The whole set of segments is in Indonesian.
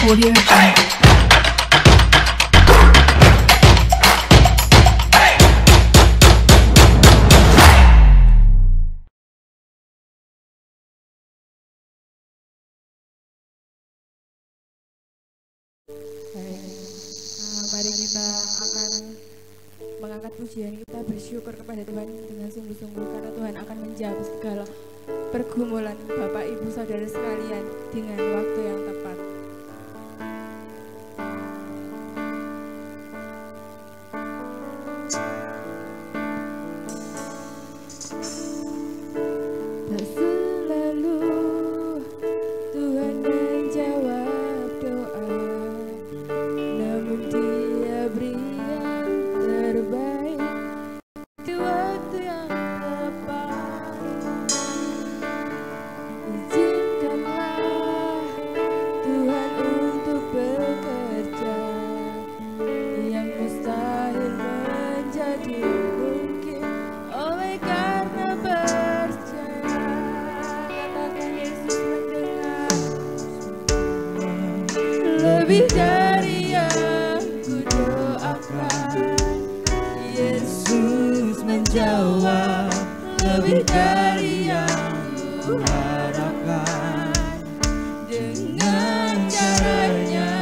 Audio Jungle. Mari kita akan mengangkat pujian kita, bersyukur kepada Tuhan dengan sungguh-sungguh karena Tuhan akan menjawab segala pergumulan Bapak Ibu Saudara sekalian dengan waktu yang tepat. Tak selalu Tuhan menjawab doa, namun Dia beri yang terbaik di waktu yang tepat. Izinkanlah Tuhan untuk bekerja, yang mustahil menjadi mungkin oleh karena percaya. Katakan Yesus mendengar lebih dari yang kudoakan. Yesus menjawab lebih dari yang kuharapkan. Dengan caranya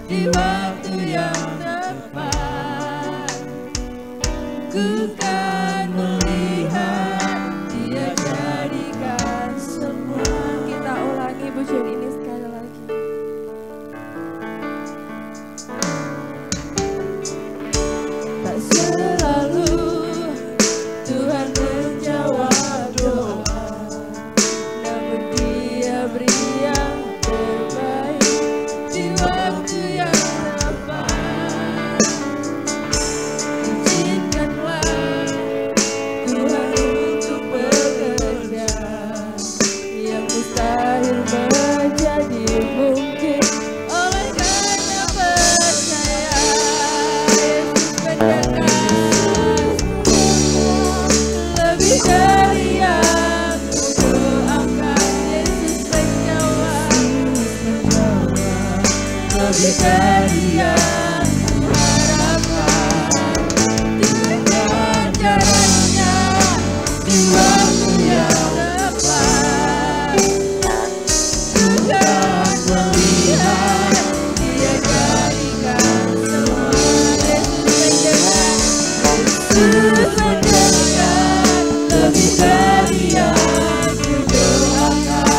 di waktu yang tepat, ku kan melihat Dia jadikan semua. Kita ulangi pujian ini sekali lagi. Tak selalu Tuhan menjawab doa, namun Dia beri yang terbaik di waktu yang tepat. Izinkanlah Tuhan untuk bekerja, yang mustahil menjadi mungkin oleh karena percaya. Yesus mendengar lebih dari yang kudoakan. Yesus menjawab lebih dari yang kuharapkan. Dengan caranya di waktu yang tepat, ku kan melihat Dia jadikan semua. Yesus mendengar lebih dari yang kudoakan. Yesus menjawab lebih dari yang kuharapkan. Dengan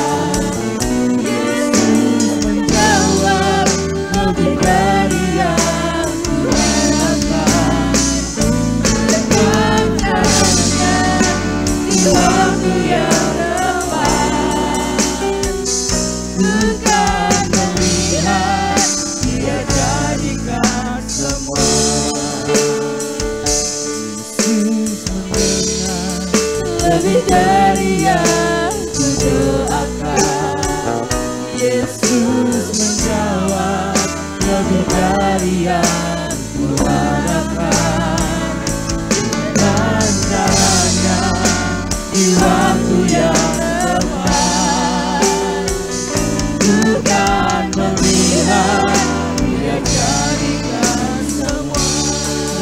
caranya di waktu yang tepat, ku kan melihat Dia jadikan semua. Yesus mendengar lebih dari yang kudoakan. Yesus menjawab lebih dari yang kuharapkan. Dengan caranya di waktu yang tepat, ku kan melihat Dia jadikan semua.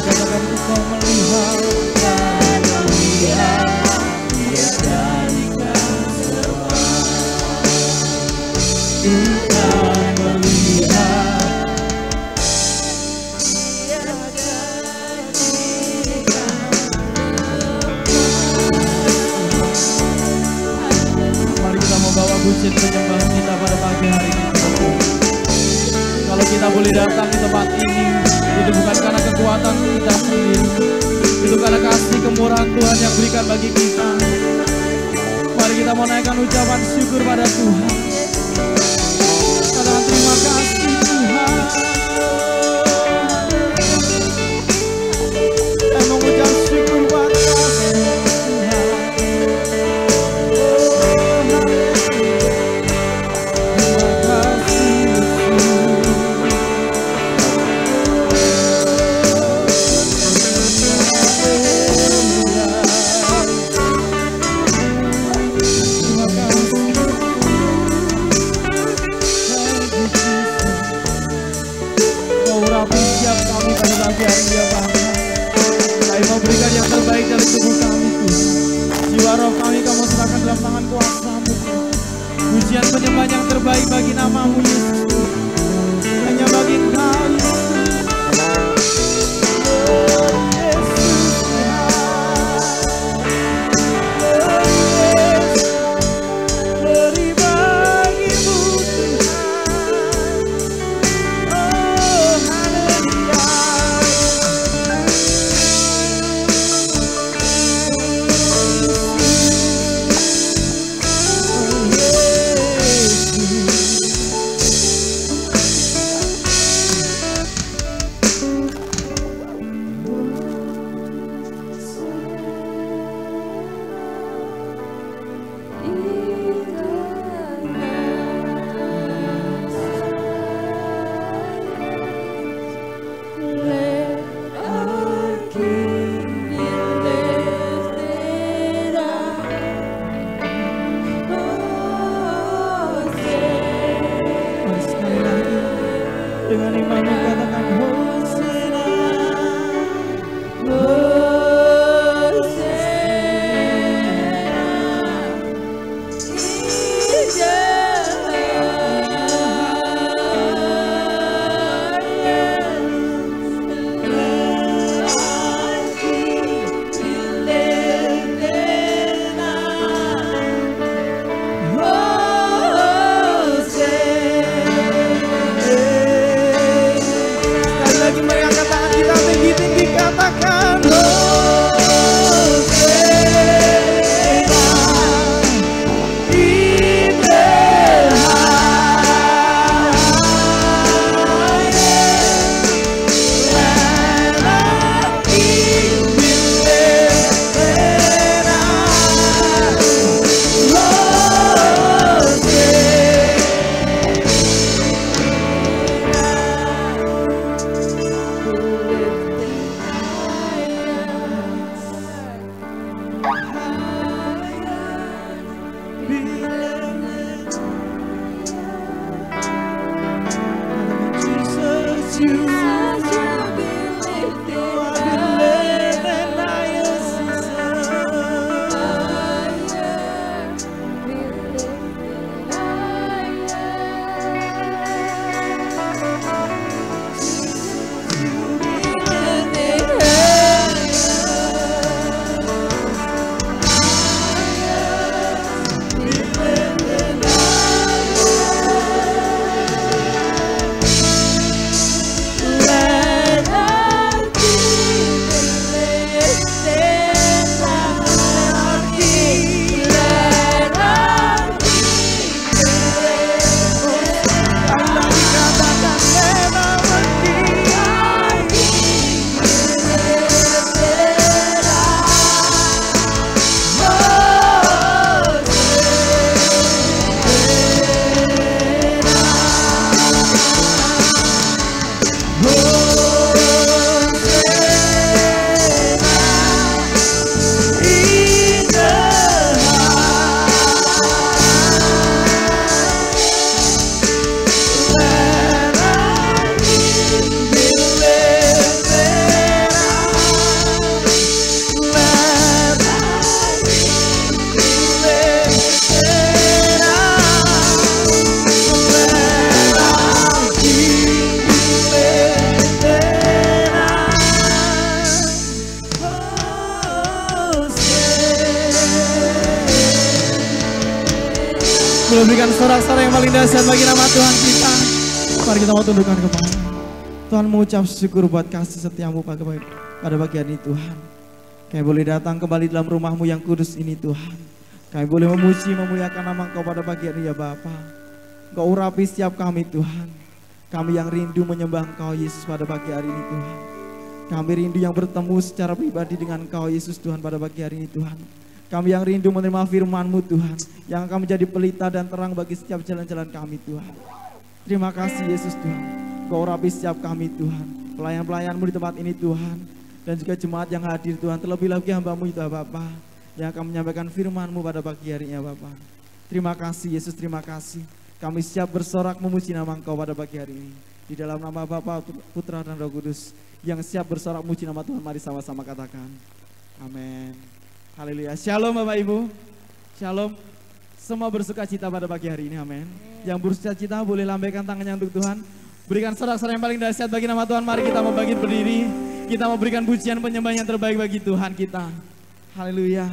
Katakan engkau melihat, kan melihat Dia jadikan semua. Ku kan melihat Dia jadikan semua. Mari kita membawa pujian penyembahan kita pada pagi hari ini. Kalau kita boleh datang di tempat ini, itu bukan karena kekuatan kita sendiri, itu karena kasih kemurahan Tuhan yang berikan bagi kita. Mari kita menaikkan ucapan syukur pada Tuhan. Katakan terima kasih Tuhan. Dan mengucap syukur pada Tuhan. Terima kasih Yesus. urapi setiap kami pada pagi hari ini ya Bapa. Kami mau berikan yang terbaik dari tubuh kami Tuhan. Jiwa roh kami kamu serahkan dalam tangan kuasa-Mu Tuhan. Pujian penyembah yang terbaik bagi nama-Mu Yesus Tuhan. Hanya bagi Engkau Yesus. Berikan sorak-sorai yang paling dahsyat bagi nama Tuhan kita. Mari kita mau tundukkan kepala. Tuhan mengucap syukur buat kasih setiamu pada pagi hari ini Tuhan. Kami boleh datang kembali dalam rumahmu yang kudus ini Tuhan. Kami boleh memuji memuliakan nama Engkau pada pagi hari ini ya Bapa. Engkau urapi setiap kami Tuhan. Kami yang rindu menyembah Engkau Yesus pada pagi hari ini Tuhan. Kami rindu yang bertemu secara pribadi dengan Engkau Yesus Tuhan pada pagi hari ini Tuhan. Kami yang rindu menerima firman-Mu Tuhan, yang akan menjadi pelita dan terang bagi setiap jalan-jalan kami Tuhan. Terima kasih Yesus Tuhan, Kau urapi setiap kami Tuhan, pelayan-pelayan-Mu di tempat ini Tuhan, dan juga jemaat yang hadir Tuhan, terlebih lagi hamba-Mu itu Bapa, yang akan menyampaikan firman-Mu pada pagi hari ini Bapa. Terima kasih Yesus, terima kasih. Kami siap bersorak memuji nama Engkau pada pagi hari ini. Di dalam nama Bapa, Putra dan Roh Kudus yang siap bersorak muji nama Tuhan, mari sama-sama katakan amin. Haleluya. Shalom Bapak Ibu. Shalom. Semua bersuka cita pada pagi hari ini, amin. Yang bersuka cita boleh lambaikan tangannya untuk Tuhan. Berikan sorak-sorai yang paling dahsyat bagi nama Tuhan. Mari kita mau bangkit berdiri. Kita mau berikan pujian penyembahan yang terbaik bagi Tuhan kita. Haleluya.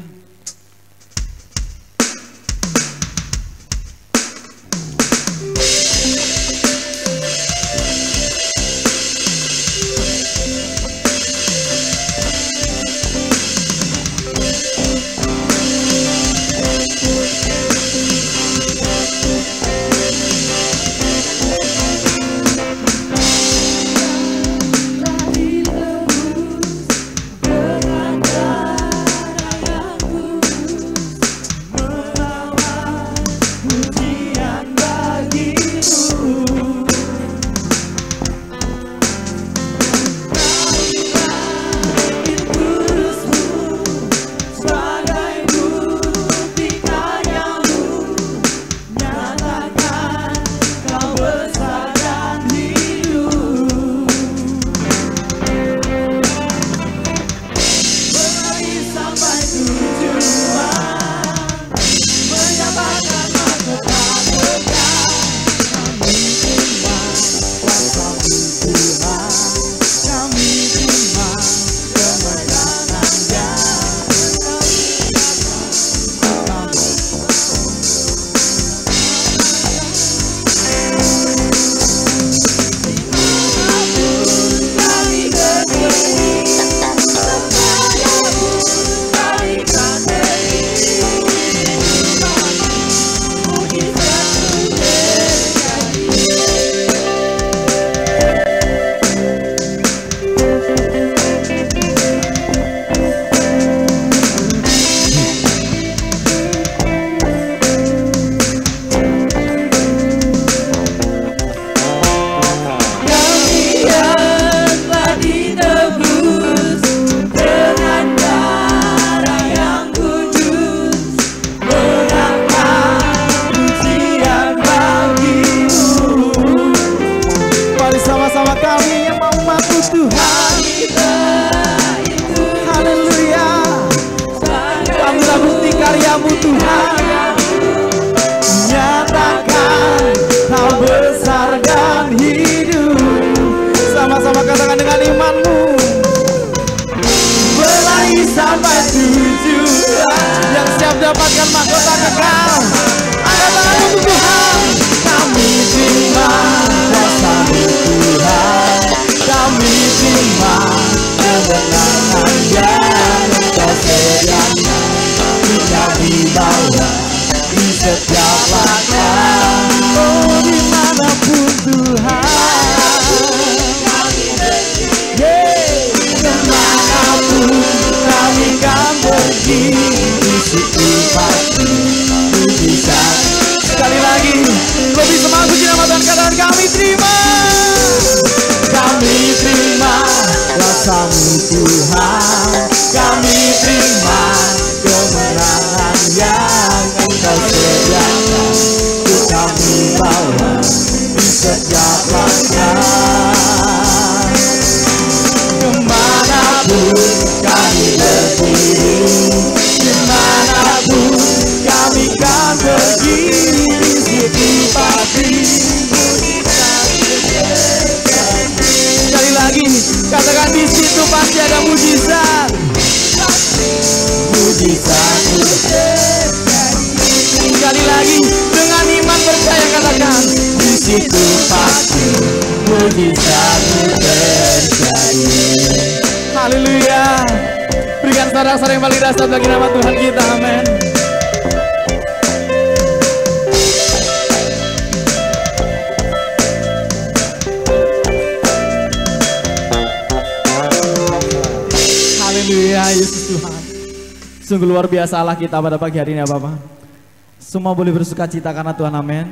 Dapatkan mahkota kekal. Angkat tangan untuk Tuhan. Kami terima kuasa-Mu Tuhan. Kami terima kemenangan yang Engkau sediakan. Kita dibawa di setiap langkah. Oh, dimanapun Tuhan. Kemanapun kami kan pergi. Itu pasti mujizat. Sekali lagi, lebih semangat puji nama Tuhan, katakan kami terima. Kami terima kuasa-Mu Tuhan. Kami terima kemenangan yang Engkau sediakan. Untuk kami bawa di setiap langkah. Kemanapun kami berdiri, dimanapun kami kan pergi, di situ pasti mujizat. Sekali lagi, katakan di situ pasti ada mujizat. Mujizat sekali lagi, dengan iman percaya katakan di situ pasti mujizat terjadi. Haleluya. Berikan sorak-sorai yang paling dahsyat bagi nama Tuhan kita, amin. Haleluya, Yesus Tuhan. Sungguh luar biasa Allah kita pada pagi hari ini ya Bapak. Semua boleh bersuka cita karena Tuhan, amin.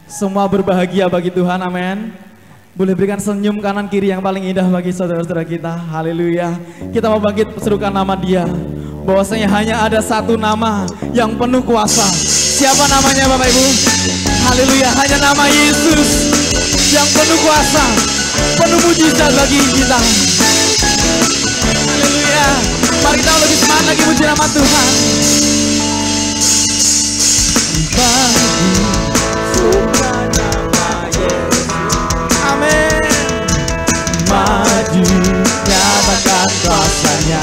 Semua berbahagia bagi Tuhan, amin. Boleh berikan senyum kanan kiri yang paling indah bagi saudara-saudara kita. Haleluya. Kita mau bangkit serukan nama Dia. Bahwasanya hanya ada satu nama yang penuh kuasa. Siapa namanya Bapak Ibu? Haleluya. Hanya nama Yesus. yang penuh kuasa, penuh mujizat bagi kita. Haleluya. Mari kita lebih semangat lagi puji nama Tuhan. Amin. Maju nyatakan kuasanya.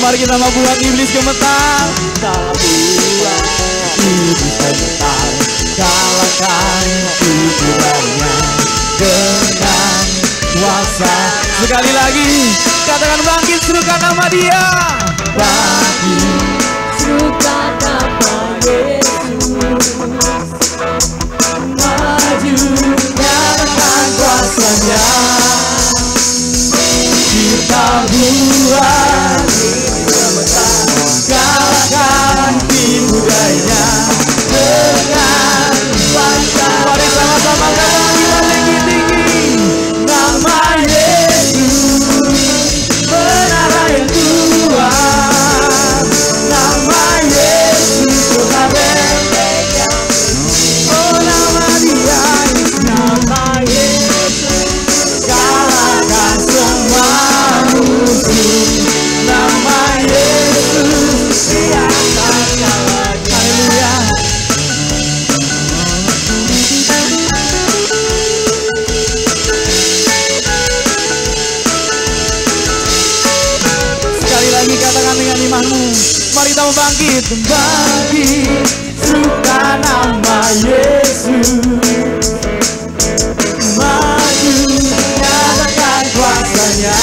Mari kita membuat iblis gemetar. Buat iblis gemetar. Kalahkan pikirannya dengan kuasa. Sekali lagi katakan bangkit serukan nama Dia. Bangkit serukan nama Yesus. Maju nyatakan kuasanya. Kita buat kalahkan tipu daya dengan kuasa. Mari sama-sama katakan kita tinggi-tinggi. Nama Yesus menara yang kuat. Nama Yesus Tuhan yang oh nama Dia. Nama Yesus kalahkan semua musuh. Nama Yesus Dia akan kalahkan. Haleluya. Sekali lagi katakan dengan imanmu. Mari kita bangkit. Bangkit serukan nama Yesus. Maju nyatakan kuasanya.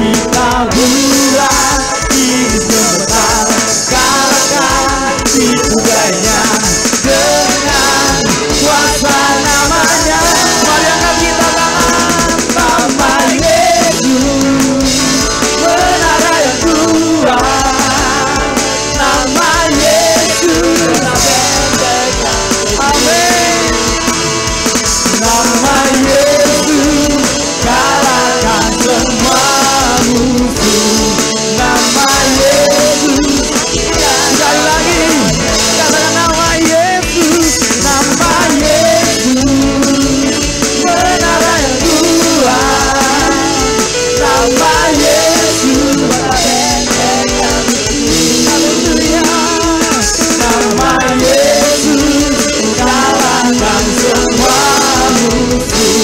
Kita buat iblis gemetar. Kalahkan tipu daya dengan kuasa namanya. Mari angkat kita tangan. Nama Yesus menara yang kuat. Nama Yesus amin. Nama Yesus kalahkan semua musuh. Nama Yesus. Sekali lagi katakan nama Yesus. Nama Yesus menara yang kuat. Nama Yesus haleluya. Nama Yesus kalahkan semua musuh.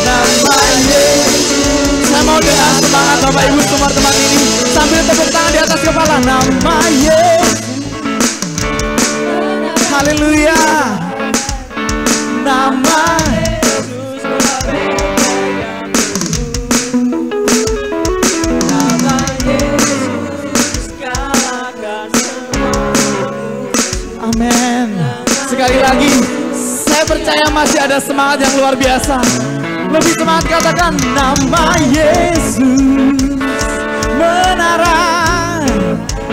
Nama Yesus. Saya mau dengan semangat Bapak Ibu semua teman ini sambil tepuk tangan di atas kepala. Nama Yesus. Haleluya. Nama Yesus. Nama Yesus kalahkan semua. Amin. Sekali lagi saya percaya masih ada semangat yang luar biasa. Lebih semangat katakan nama Yesus menara.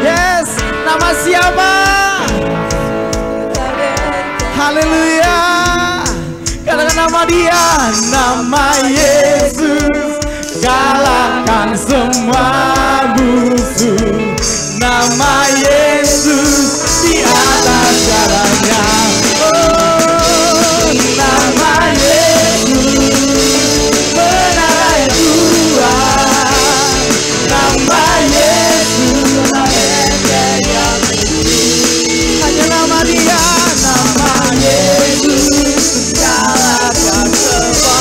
Yes, nama siapa? Haleluya. Katakan nama Dia. Nama Yesus kalahkan semua musuh. Nama Yesus di atas segalanya. Oh, nama Yesus menara yang kuat. Nama Yesus hanya nama Dia. Nama Yesus kalahkan semua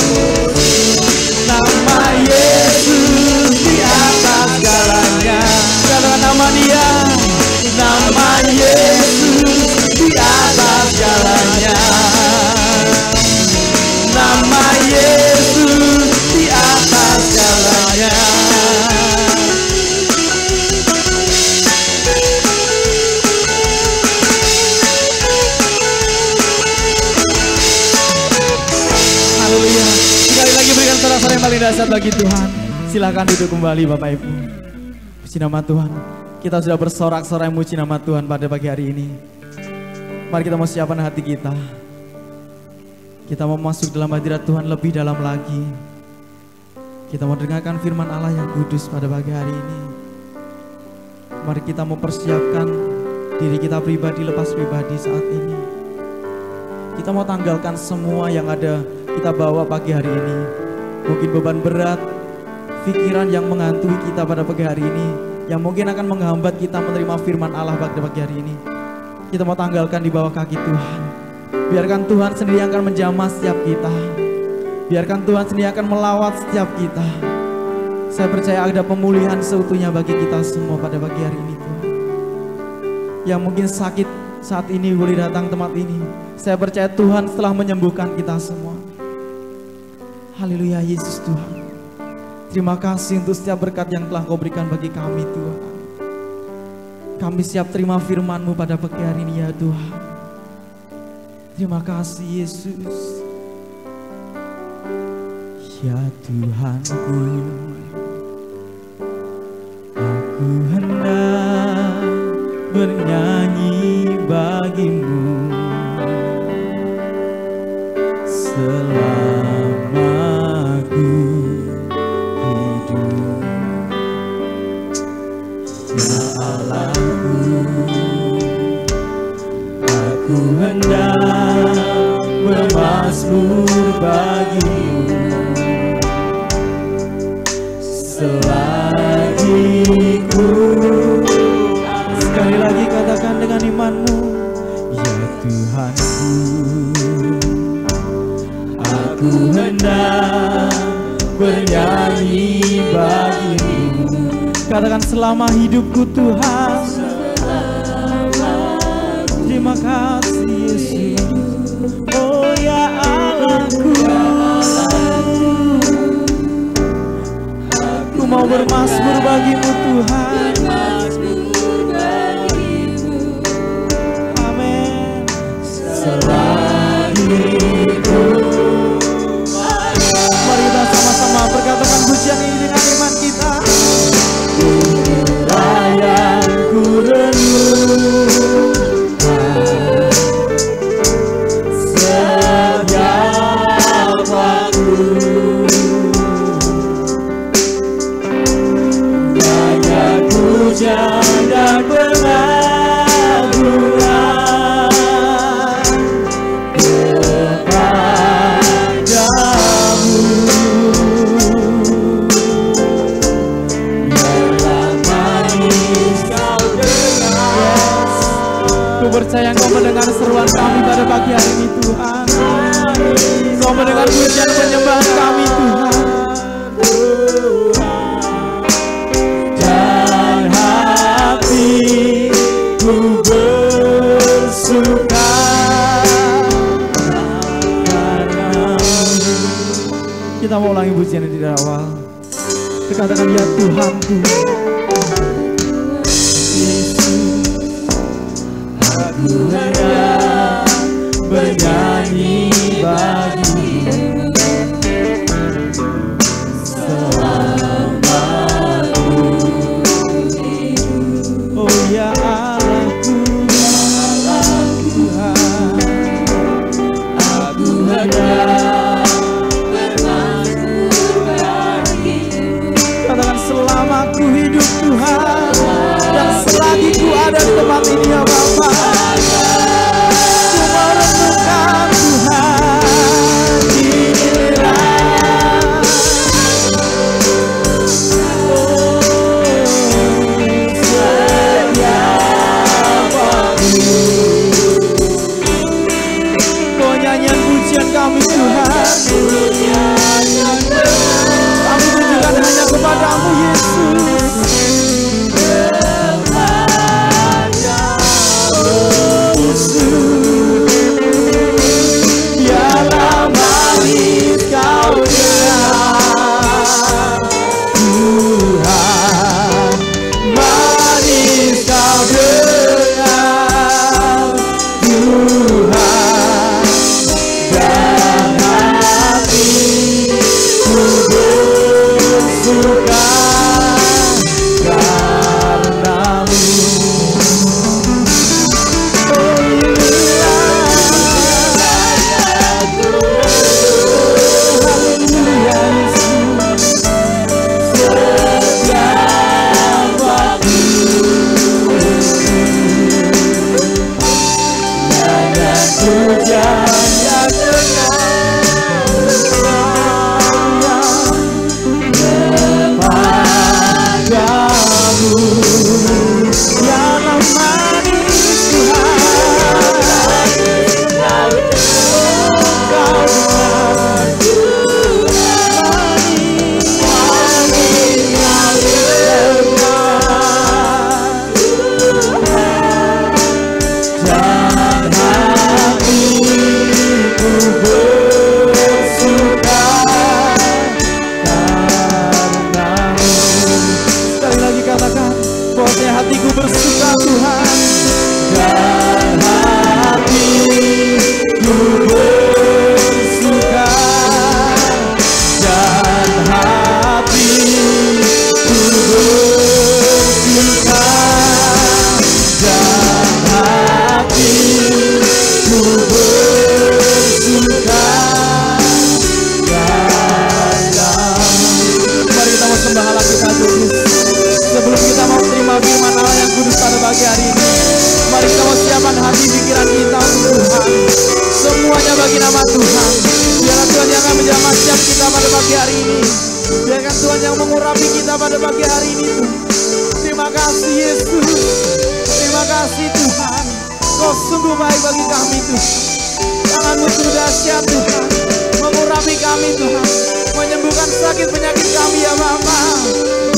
musuh. Nama Yesus di atas segalanya. Katakan nama Dia. Nama Yesus di atas segalanya. Nama Yesus di atas segalanya. Haleluya. Sekali lagi berikan sorak-sorai yang paling dahsyat bagi Tuhan. Silakan duduk kembali Bapak Ibu. Puji nama Tuhan. Kita sudah bersorak-sorai muji nama Tuhan pada pagi hari ini. Mari kita mau siapkan hati kita. Kita mau masuk dalam hadirat Tuhan lebih dalam lagi. Kita mau dengarkan firman Allah yang kudus pada pagi hari ini. Mari kita mempersiapkan diri kita pribadi lepas pribadi saat ini. Kita mau tanggalkan semua yang ada kita bawa pagi hari ini. Mungkin beban berat, pikiran yang menghantui kita pada pagi hari ini, yang mungkin akan menghambat kita menerima firman Allah pada pagi hari ini. Kita mau tanggalkan di bawah kaki Tuhan. Biarkan Tuhan sendiri yang akan menjamah setiap kita. Biarkan Tuhan sendiri akan melawat setiap kita. Saya percaya ada pemulihan seutuhnya bagi kita semua pada pagi hari ini Tuhan. Yang mungkin sakit saat ini boleh datang tempat ini. Saya percaya Tuhan telah menyembuhkan kita semua. Haleluya Yesus Tuhan. Terima kasih untuk setiap berkat yang telah Kau berikan bagi kami Tuhan. Kami siap terima firman-Mu pada pagi hari ini ya Tuhan. Terima kasih Yesus. Ya Tuhanku, aku hendak bernyanyi bagi-Mu selama aku hidup. Ya Allahku, aku hendak bermazmur bagi-Mu selagi ku. Sekali lagi katakan dengan iman-Mu, ya Tuhanku, aku hendak bernyanyi bagi-Mu. Katakan selama hidupku Tuhan. Terima kasih Yesus. Oh ya Allahku, aku mau bermazmur bagi-Mu Tuhan. Amin. Selagi hidup. Mari kita sama-sama berkatakan pujian ini dengan iman kita. Layanku renung setiap waktu. Banyak pujian dan pengagungan kepadamu. Biarlah manis Kau dengar. Ku percaya Kau mendengar seruan kami pada pagi hari ini Tuhan. Kau mendengar pujian penyembahan kami Tuhan. Dan hatiku bersuka karena-Mu. Kita mau ulangi pujian ini dari awal. Kita katakan ya Tuhanku, Yesus, aku hendak bernyanyi bagi-Mu selama aku hidup. Oh ya Allahku, Tuhan, aku hendak bermazmur bagi-Mu. Katakan selama aku hidup Tuhan, dan selagi ku ada di tempat ini ya Bapa, ku merenungkan Tuhan dirilah. Oh, setiap waktu Kau nyanyian pujian kami Tuhan. Kami tunjukkan hanya kepadamu Yesus. Biarlah manis Kau dengar Tuhan, manis Kau dengar Tuhan, dan hatiku bersuka karena-Mu. Pujian Biarkan Tuhan yang mengurapi kita pada pagi hari ini Tuhan. Terima kasih Yesus. Terima kasih Tuhan. Kau sungguh baik bagi kami Tuhan. Tangan-Mu sungguh dahsyat Tuhan. Mengurapi kami Tuhan. Menyembuhkan sakit penyakit kami ya Bapa.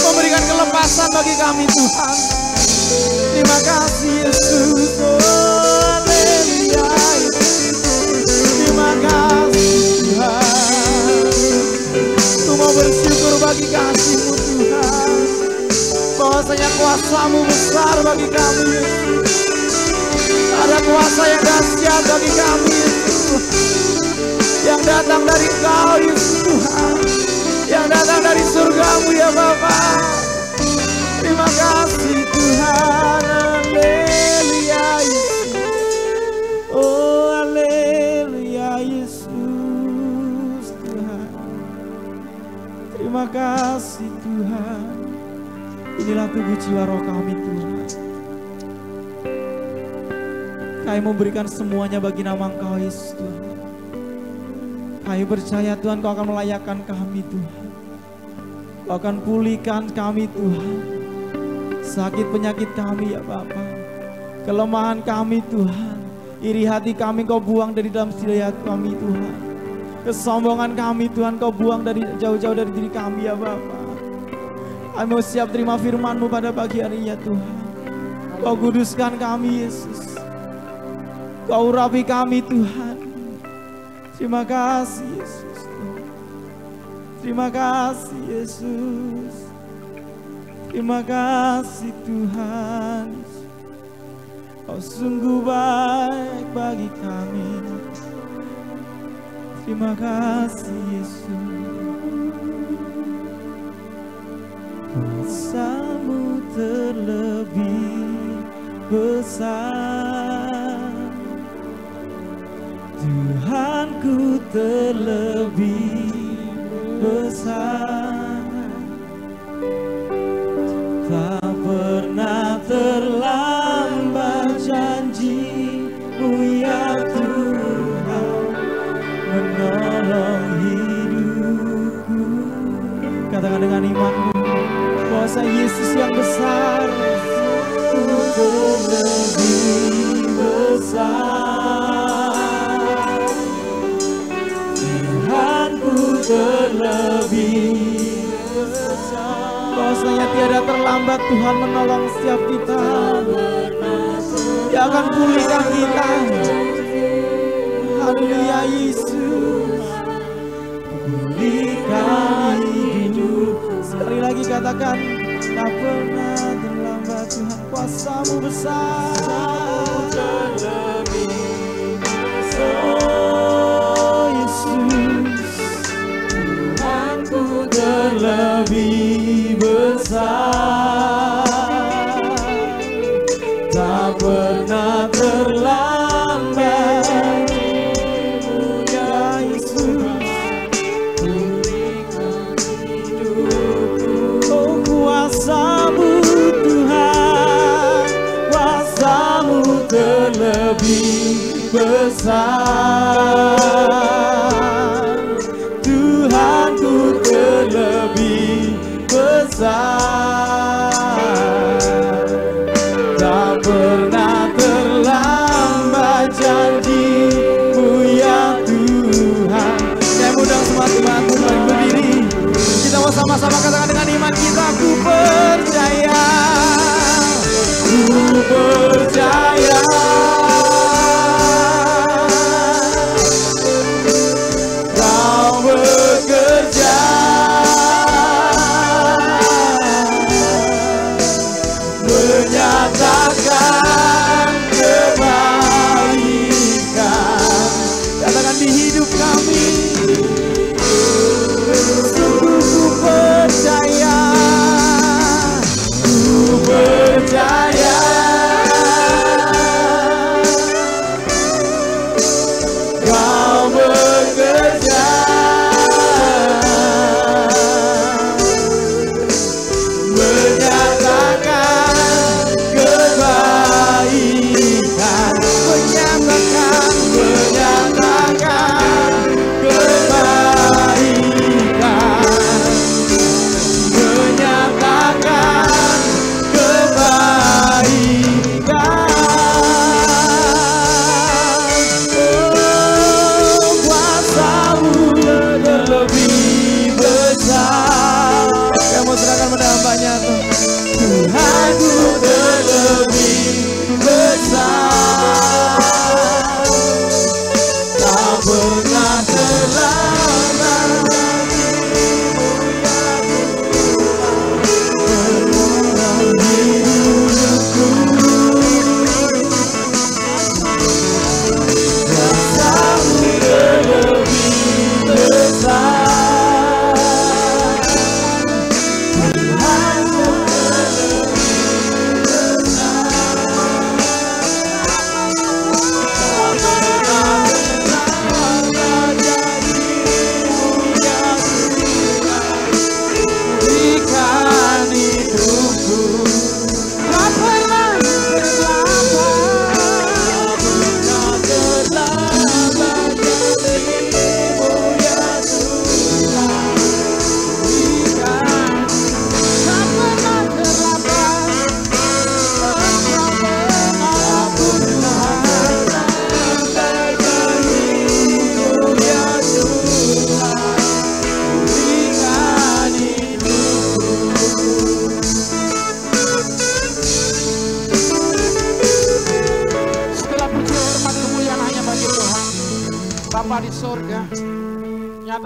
Memberikan kelepasan bagi kami Tuhan. Terima kasih Yesus. Haleluya. Terima kasih Tuhan. Ku mau bersyukur bagi kasih-Mu Tuhan. Bahwasanya kuasa-Mu besar bagi kami Yesus. Ada kuasa yang dahsyat bagi kami Yesus. Yang datang dari Engkau Yesus Tuhan. Yang datang dari surga-Mu ya Bapa. Terima kasih Tuhan. Haleluya Yesus. Oh haleluya Yesus Tuhan. Terima kasih Tuhan. Inilah tubuh jiwa roh kami Tuhan. Kami memberikan semuanya bagi nama Engkau Yesus Tuhan. Kami percaya Tuhan Kau akan melayakkan kami Tuhan. Kau akan pulihkan kami Tuhan. Sakit penyakit kami ya Bapa. Kelemahan kami Tuhan. Iri hati kami Kau buang dari dalam diri kami Tuhan. Kesombongan kami Tuhan Kau buang dari jauh-jauh dari diri kami ya Bapa. Kami mau siap terima firman-Mu pada pagi hari ya Tuhan. Kau kuduskan kami Yesus. Kau urapi kami Tuhan. Terima kasih Yesus. Terima kasih Yesus. Terima kasih Tuhan. Kau sungguh baik bagi kami. Terima kasih Yesus. Kuasa-Mu terlebih besar. Tuhanku terlebih besar. Tak pernah terlambat janji-Mu ya Tuhan. Menolong hidupku. Katakan dengan iman-Mu. Kuasa Yesus yang besar. Terlebih besar. Tuhanku terlebih besar. Kuasanya tiada terlambat Tuhan menolong setiap kita. Dia akan pulihkan kita. Haleluya Yesus. Pulihkan hidup. Sekali lagi katakan, tak pernah terlambat Tuhan. Kuasa-Mu besar. Terlebih besar. Oh Yesus. Tuhanku terlebih besar. Tak pernah terlambat. Ya Yesus. Pulihkan hidupku. Oh kuasa-Mu Tuhan. Kuasa-Mu terlebih besar. Tuhanku terlebih besar. Tak pernah terlambat janji-Mu ya Tuhan. Saya undang semua teman-teman mari berdiri. Kita mau sama-sama katakan dengan iman kita. Ku percaya. Ku percaya. Kau bekerja. Menyatakan kebaikan. Katakan di hidup kami. Sungguh ku percaya. Ku percaya.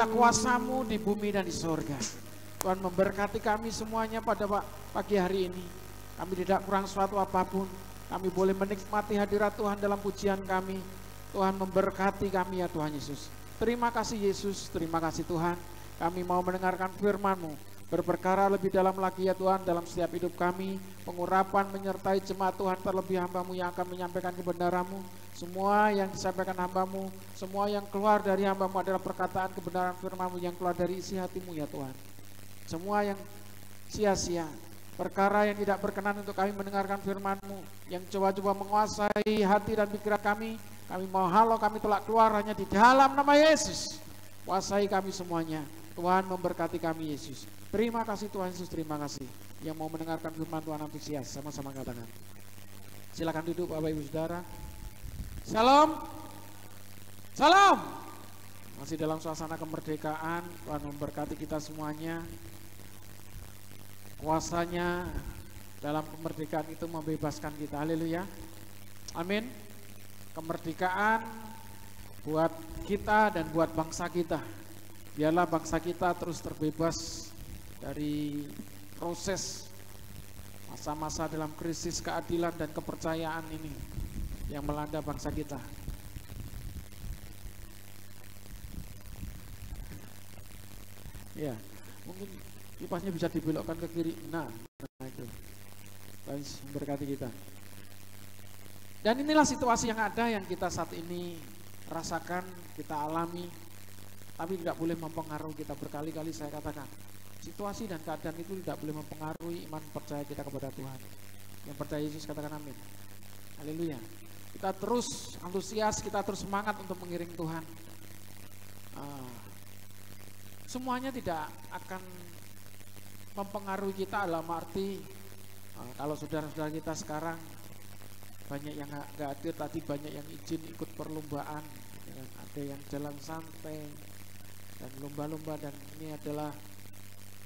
nyata kuasa-Mu di bumi dan di surga. Tuhan memberkati kami semuanya pada pagi hari ini. Kami tidak kurang suatu apapun. Kami boleh menikmati hadirat Tuhan dalam pujian kami. Tuhan memberkati kami ya Tuhan Yesus. Terima kasih Yesus, terima kasih Tuhan. Kami mau mendengarkan firman-Mu, berperkara lebih dalam lagi ya Tuhan dalam setiap hidup kami. Pengurapan menyertai jemaat Tuhan, terlebih hamba-Mu yang akan menyampaikan kebenaran-Mu. Semua yang disampaikan hamba-Mu, semua yang keluar dari hamba-Mu adalah perkataan kebenaran firman-Mu yang keluar dari isi hati-Mu ya Tuhan. Semua yang sia-sia, perkara yang tidak berkenan untuk kami mendengarkan firman-Mu, yang coba-coba menguasai hati dan pikiran kami mau halau, kami tolak keluar hanya di dalam nama Yesus. Kuasai kami semuanya. Tuhan memberkati kami Yesus. Terima kasih Tuhan Yesus, terima kasih. Yang mau mendengarkan firman Tuhan antusias, sama-sama katakan. Silakan duduk Bapak Ibu Saudara. Shalom. Salam. Masih dalam suasana kemerdekaan. Tuhan memberkati kita semuanya. Kuasanya dalam kemerdekaan itu membebaskan kita. Haleluya. Amin. Kemerdekaan buat kita dan buat bangsa kita. Biarlah bangsa kita terus terbebas dari proses masa-masa dalam krisis keadilan dan kepercayaan ini yang melanda bangsa kita. Ya, mungkin kipasnya bisa dibelokkan ke kiri. Nah itu. Tuhan memberkati kita. Dan inilah situasi yang ada yang kita saat ini rasakan, kita alami, tapi tidak boleh mempengaruhi kita. Berkali-kali saya katakan, situasi dan keadaan itu tidak boleh mempengaruhi iman percaya kita kepada Tuhan. Yang percaya Yesus katakan amin. Haleluya. Kita terus antusias, kita terus semangat untuk mengiring Tuhan. Semuanya tidak akan mempengaruhi kita dalam arti kalau saudara-saudara kita sekarang banyak yang nggak hadir tadi, banyak yang izin ikut perlombaan, ada yang jalan santai dan lomba-lomba, dan ini adalah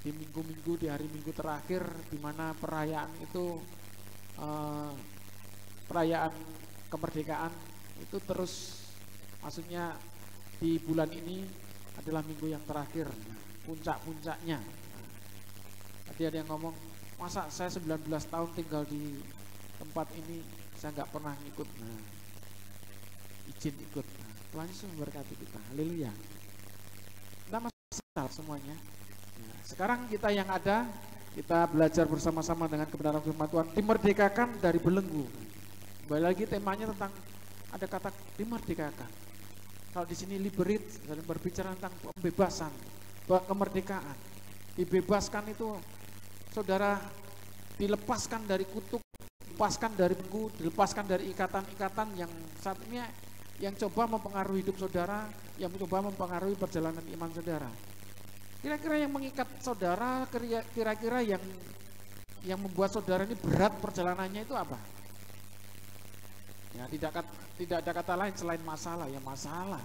di minggu-minggu, di hari minggu terakhir di mana perayaan itu perayaan kemerdekaan itu terus, maksudnya di bulan ini adalah minggu yang terakhir, puncak-puncaknya. Tadi ada yang ngomong, masa saya 19 tahun tinggal di tempat ini saya nggak pernah ikut. Nah, izin ikut. Nah, Tuhan Yesus memberkati kita. Haleluya. Tidak masalah semuanya. Nah, sekarang kita yang ada, kita belajar bersama-sama dengan kebenaran firman Tuhan, dimerdekakan dari belenggu. Kembali lagi temanya tentang, ada kata dimerdekakan. Kalau di sini liberate, berbicara tentang pembebasan, kemerdekaan. Dibebaskan itu saudara dilepaskan dari kutuk, dilepaskan dari belenggu, dilepaskan dari ikatan-ikatan yang saat ini yang coba mempengaruhi hidup saudara, yang mencoba mempengaruhi perjalanan iman saudara. Kira-kira yang mengikat saudara, kira-kira yang membuat saudara ini berat perjalanannya itu apa? Ya, tidak ada kata lain selain masalah, ya masalah.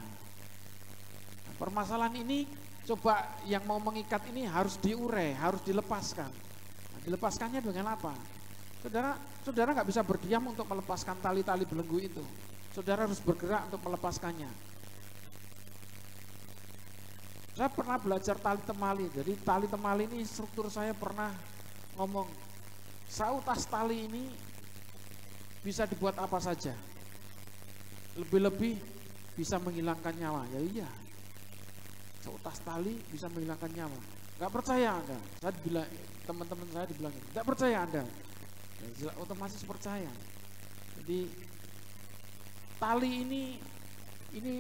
Nah, permasalahan ini coba yang mau mengikat ini harus diurai, harus dilepaskan. Nah, dilepaskannya dengan apa? Saudara nggak bisa berdiam untuk melepaskan tali-tali belenggu itu. Saudara harus bergerak untuk melepaskannya. Saya pernah belajar tali temali. Jadi tali temali ini struktur saya pernah ngomong, sautas tali ini bisa dibuat apa saja. Lebih-lebih bisa menghilangkan nyawa. Ya iya. Sautas tali bisa menghilangkan nyawa. Gak percaya Anda. Saya bilang, teman-teman saya dibilang, gak percaya Anda. Ya, otomatis percaya. Jadi tali ini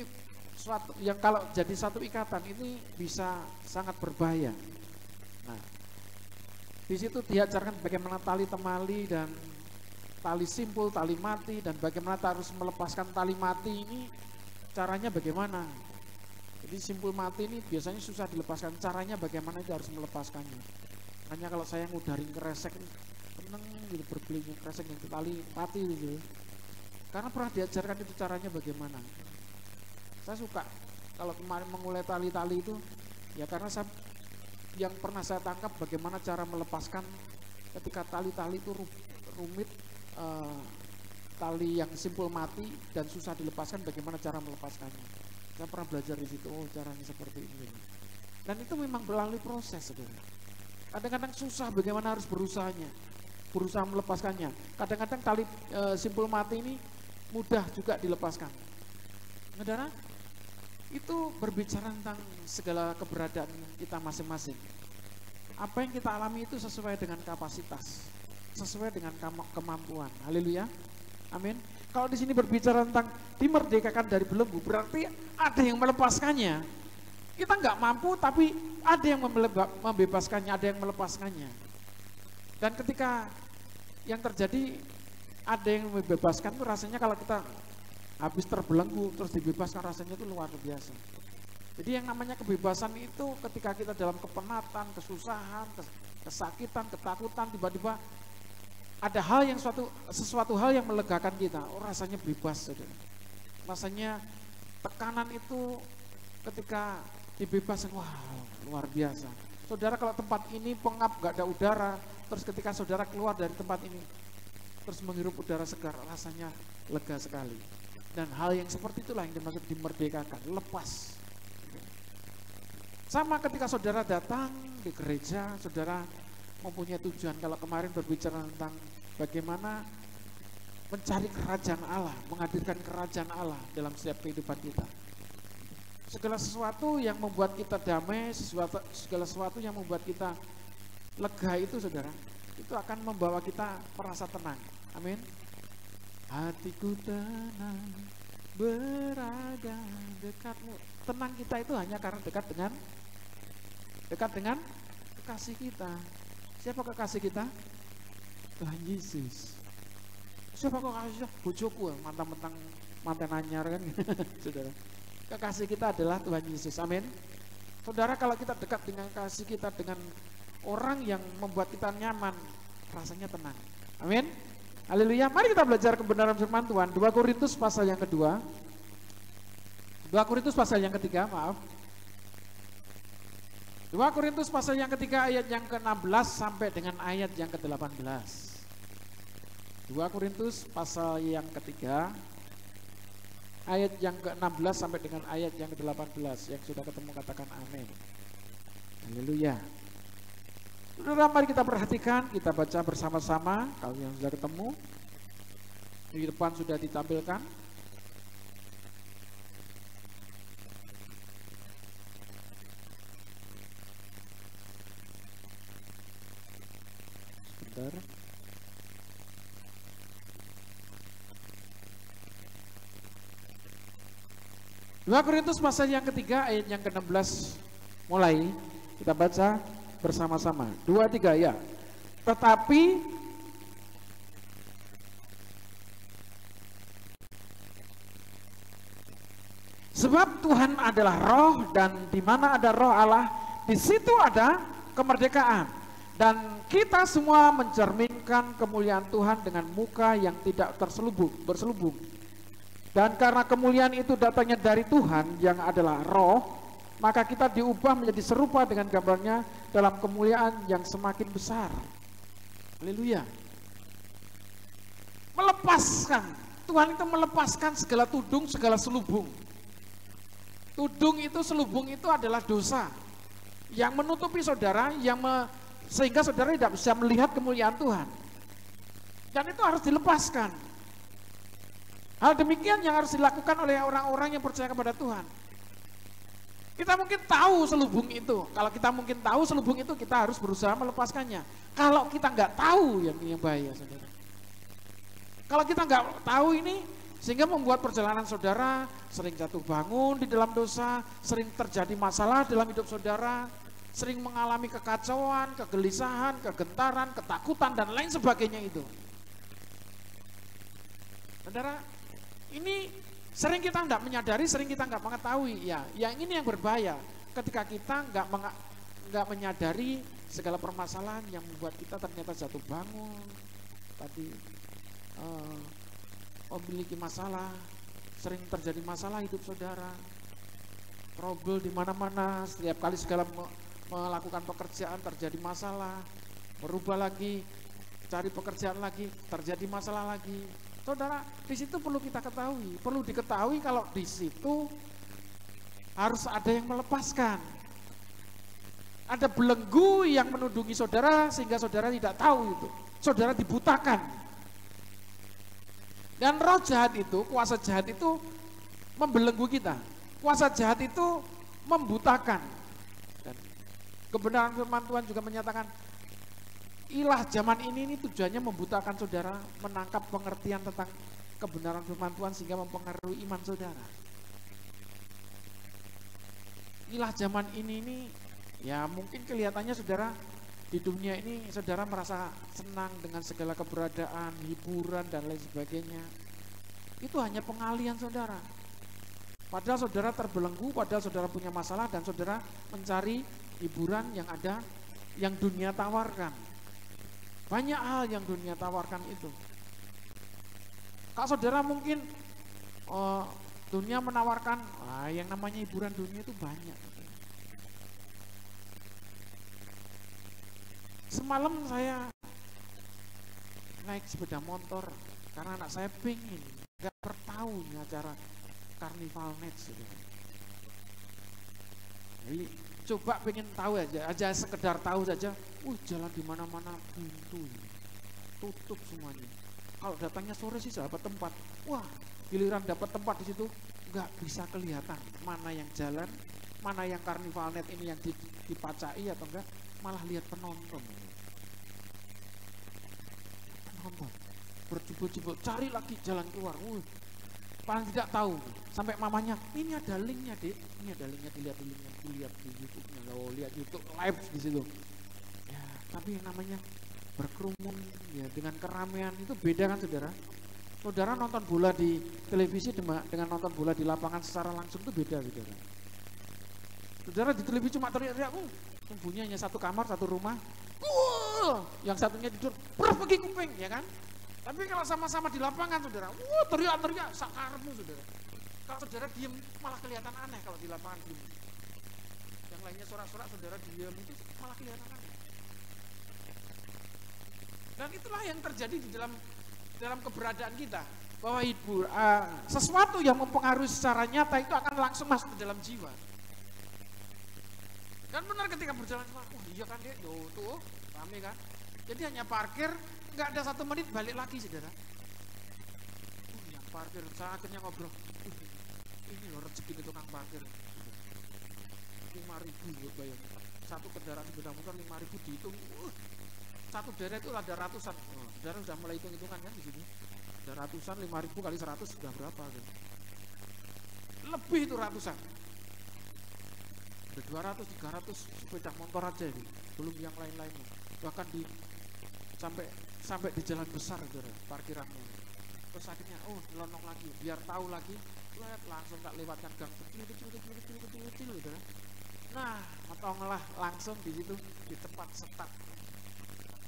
suatu yang kalau jadi satu ikatan ini bisa sangat berbahaya. Nah, di situ diajarkan bagaimana tali temali dan tali simpul, tali mati, dan bagaimana harus melepaskan tali mati ini, caranya bagaimana. Jadi simpul mati ini biasanya susah dilepaskan, caranya bagaimana itu harus melepaskannya. Hanya kalau saya ngudarin kresek tenang gitu, berkelingnya kresek yang tali mati gitu. Karena pernah diajarkan itu caranya bagaimana. Saya suka kalau kemarin mengulai tali-tali itu, ya karena yang pernah saya tangkap bagaimana cara melepaskan ketika tali-tali itu rumit, tali yang simpul mati dan susah dilepaskan, bagaimana cara melepaskannya. Saya pernah belajar di situ, oh caranya seperti ini. Dan itu memang melalui proses, saudara. Kadang-kadang susah bagaimana harus berusaha melepaskannya. Kadang-kadang tali simpul mati ini mudah juga dilepaskan. Saudara, itu berbicara tentang segala keberadaan kita masing-masing. Apa yang kita alami itu sesuai dengan kapasitas, sesuai dengan kemampuan. Haleluya. Amin. Kalau di sini berbicara tentang dimerdekakan dari belenggu, berarti ada yang melepaskannya. Kita nggak mampu, tapi ada yang membebaskannya, ada yang melepaskannya. Dan ketika yang terjadi ada yang membebaskan itu rasanya kalau kita habis terbelenggu terus dibebaskan, rasanya itu luar biasa. Jadi yang namanya kebebasan itu ketika kita dalam kepenatan, kesusahan, kesakitan, ketakutan, tiba-tiba ada hal yang sesuatu hal yang melegakan kita. Oh, rasanya bebas, saudara. Rasanya tekanan itu ketika dibebaskan, wah luar biasa. Saudara, kalau tempat ini pengap, gak ada udara, terus ketika saudara keluar dari tempat ini terus menghirup udara segar, rasanya lega sekali. Dan hal yang seperti itulah yang dimaksud dimerdekakan, lepas. Sama ketika saudara datang di gereja, saudara mempunyai tujuan. Kalau kemarin berbicara tentang bagaimana mencari kerajaan Allah, menghadirkan kerajaan Allah dalam setiap kehidupan kita. Segala sesuatu yang membuat kita damai, segala sesuatu yang membuat kita lega itu, saudara, itu akan membawa kita merasa tenang. Amin. Hatiku tenang berada dekatmu. Tenang kita itu hanya karena dekat dengan kekasih kita. Siapa kekasih kita? Tuhan Yesus. Siapa kekasih? Bojoku, mantan anyar kan, saudara. Kekasih kita adalah Tuhan Yesus. Amin. Saudara, kalau kita dekat dengan kasih kita, dengan orang yang membuat kita nyaman, rasanya tenang. Amin. Haleluya. Mari kita belajar kebenaran firman Tuhan. 2 Korintus pasal yang kedua. 2 Korintus pasal yang ketiga, maaf. 2 Korintus pasal yang ketiga ayat yang ke-16 sampai dengan ayat yang ke-18. 2 Korintus pasal yang ketiga ayat yang ke-16 sampai dengan ayat yang ke-18. Yang sudah ketemu katakan amin. Haleluya. Saudara, mari kita perhatikan, kita baca bersama-sama. Kalau yang sudah ketemu, di depan sudah ditampilkan. Sebentar. Dua Korintus pasal yang ketiga ayat yang ke-16 mulai kita baca bersama-sama. 2, 3 ya. Tetapi sebab Tuhan adalah roh, dan di mana ada roh Allah, di situ ada kemerdekaan. Dan kita semua mencerminkan kemuliaan Tuhan dengan muka yang tidak berselubung. Dan karena kemuliaan itu datangnya dari Tuhan yang adalah roh, maka kita diubah menjadi serupa dengan gambarnya dalam kemuliaan yang semakin besar. Haleluya. Melepaskan. Tuhan itu melepaskan segala tudung, segala selubung. Tudung itu, selubung itu adalah dosa yang menutupi saudara, sehingga saudara tidak bisa melihat kemuliaan Tuhan. Dan itu harus dilepaskan. Hal demikian yang harus dilakukan oleh orang-orang yang percaya kepada Tuhan. Kita mungkin tahu selubung itu. Kalau kita mungkin tahu selubung itu, kita harus berusaha melepaskannya. Kalau kita nggak tahu, yang bahaya, saudara. Kalau kita nggak tahu ini, sehingga membuat perjalanan saudara sering jatuh bangun di dalam dosa, sering terjadi masalah dalam hidup saudara, sering mengalami kekacauan, kegelisahan, kegentaran, ketakutan, dan lain sebagainya itu. Saudara, ini sering kita nggak menyadari, sering kita nggak mengetahui. Ya, yang ini yang berbahaya. Ketika kita nggak menyadari segala permasalahan yang membuat kita ternyata jatuh bangun, tadi memiliki masalah, sering terjadi masalah hidup saudara, trouble di mana-mana. Setiap kali segala melakukan pekerjaan terjadi masalah, merubah lagi, cari pekerjaan lagi, terjadi masalah lagi. Saudara, di situ perlu kita ketahui, perlu diketahui kalau di situ harus ada yang melepaskan. Ada belenggu yang menundungi saudara sehingga saudara tidak tahu itu. Saudara dibutakan. Dan roh jahat itu, kuasa jahat itu membelenggu kita. Kuasa jahat itu membutakan. Dan kebenaran firman Tuhan juga menyatakan ilah zaman ini tujuannya membutakan saudara, menangkap pengertian tentang kebenaran firman Tuhan sehingga mempengaruhi iman saudara. Ilah zaman ini ya mungkin kelihatannya saudara di dunia ini saudara merasa senang dengan segala keberadaan, hiburan dan lain sebagainya. Itu hanya pengalian saudara. Padahal saudara terbelenggu, padahal saudara punya masalah dan saudara mencari hiburan yang ada, yang dunia tawarkan. Banyak hal yang dunia tawarkan itu. Kak saudara mungkin dunia menawarkan yang namanya hiburan dunia itu banyak. Semalam saya naik sepeda motor karena anak saya pengen nggak bertahu acara Carnival Nights gitu. Jadi coba pengen tahu aja sekedar tahu saja. Jalan di mana-mana pintu tutup semuanya. Kalau datangnya sore sih dapat tempat. Wah, giliran dapat tempat di situ nggak bisa kelihatan mana yang jalan, mana yang Carnival Night ini yang dipacai atau enggak, malah lihat penonton. Berjubel-jubel, cari lagi jalan keluar. Paling tidak tahu, sampai mamanya, ini ada linknya dek, ini ada linknya, dilihat di YouTube-nya, lihat YouTube live di situ. Ya, tapi yang namanya berkerumun ya dengan keramaian itu beda kan saudara. Saudara nonton bola di televisi dengan nonton bola di lapangan secara langsung itu beda saudara. Saudara di televisi cuma teriak-teriak, sembunyinya hanya satu kamar, satu rumah. Yang satunya tidur, pergi kuping, ya kan? Tapi kalau sama-sama di lapangan, saudara, teriak-teriak, sakarmu, saudara. Kalau saudara diem, malah kelihatan aneh kalau di lapangan diem. Yang lainnya sorak-sorak, saudara diem, itu malah kelihatan aneh. Dan itulah yang terjadi di dalam keberadaan kita. Bahwa sesuatu yang mempengaruhi secara nyata itu akan langsung masuk ke dalam jiwa. Dan benar ketika berjalan, iya kan dek, tuh, rame kan. Jadi hanya parkir, nggak ada 1 menit balik lagi saudara. Yang parkir, saya akhirnya ngobrol. Ini loh rezeki tukang parkir. 5.000 buat bayar. Satu kendaraan sepeda motor 5.000 dihitung. Satu daerah itu ada ratusan. Saudara sudah mulai hitung-hitungan kan di sini. Ada ratusan, 5.000 kali 100 sudah berapa? Kan? Lebih itu ratusan. Ada 200, 300 sepeda motor aja ini, belum yang lain-lainnya. Bahkan sampai di jalan besar saudara, parkirannya. Terus akhirnya, nyelonong lagi, biar tahu lagi, langsung tak lewatkan gang kecil, saudara. Nah, potonglah langsung di situ, di tempat start,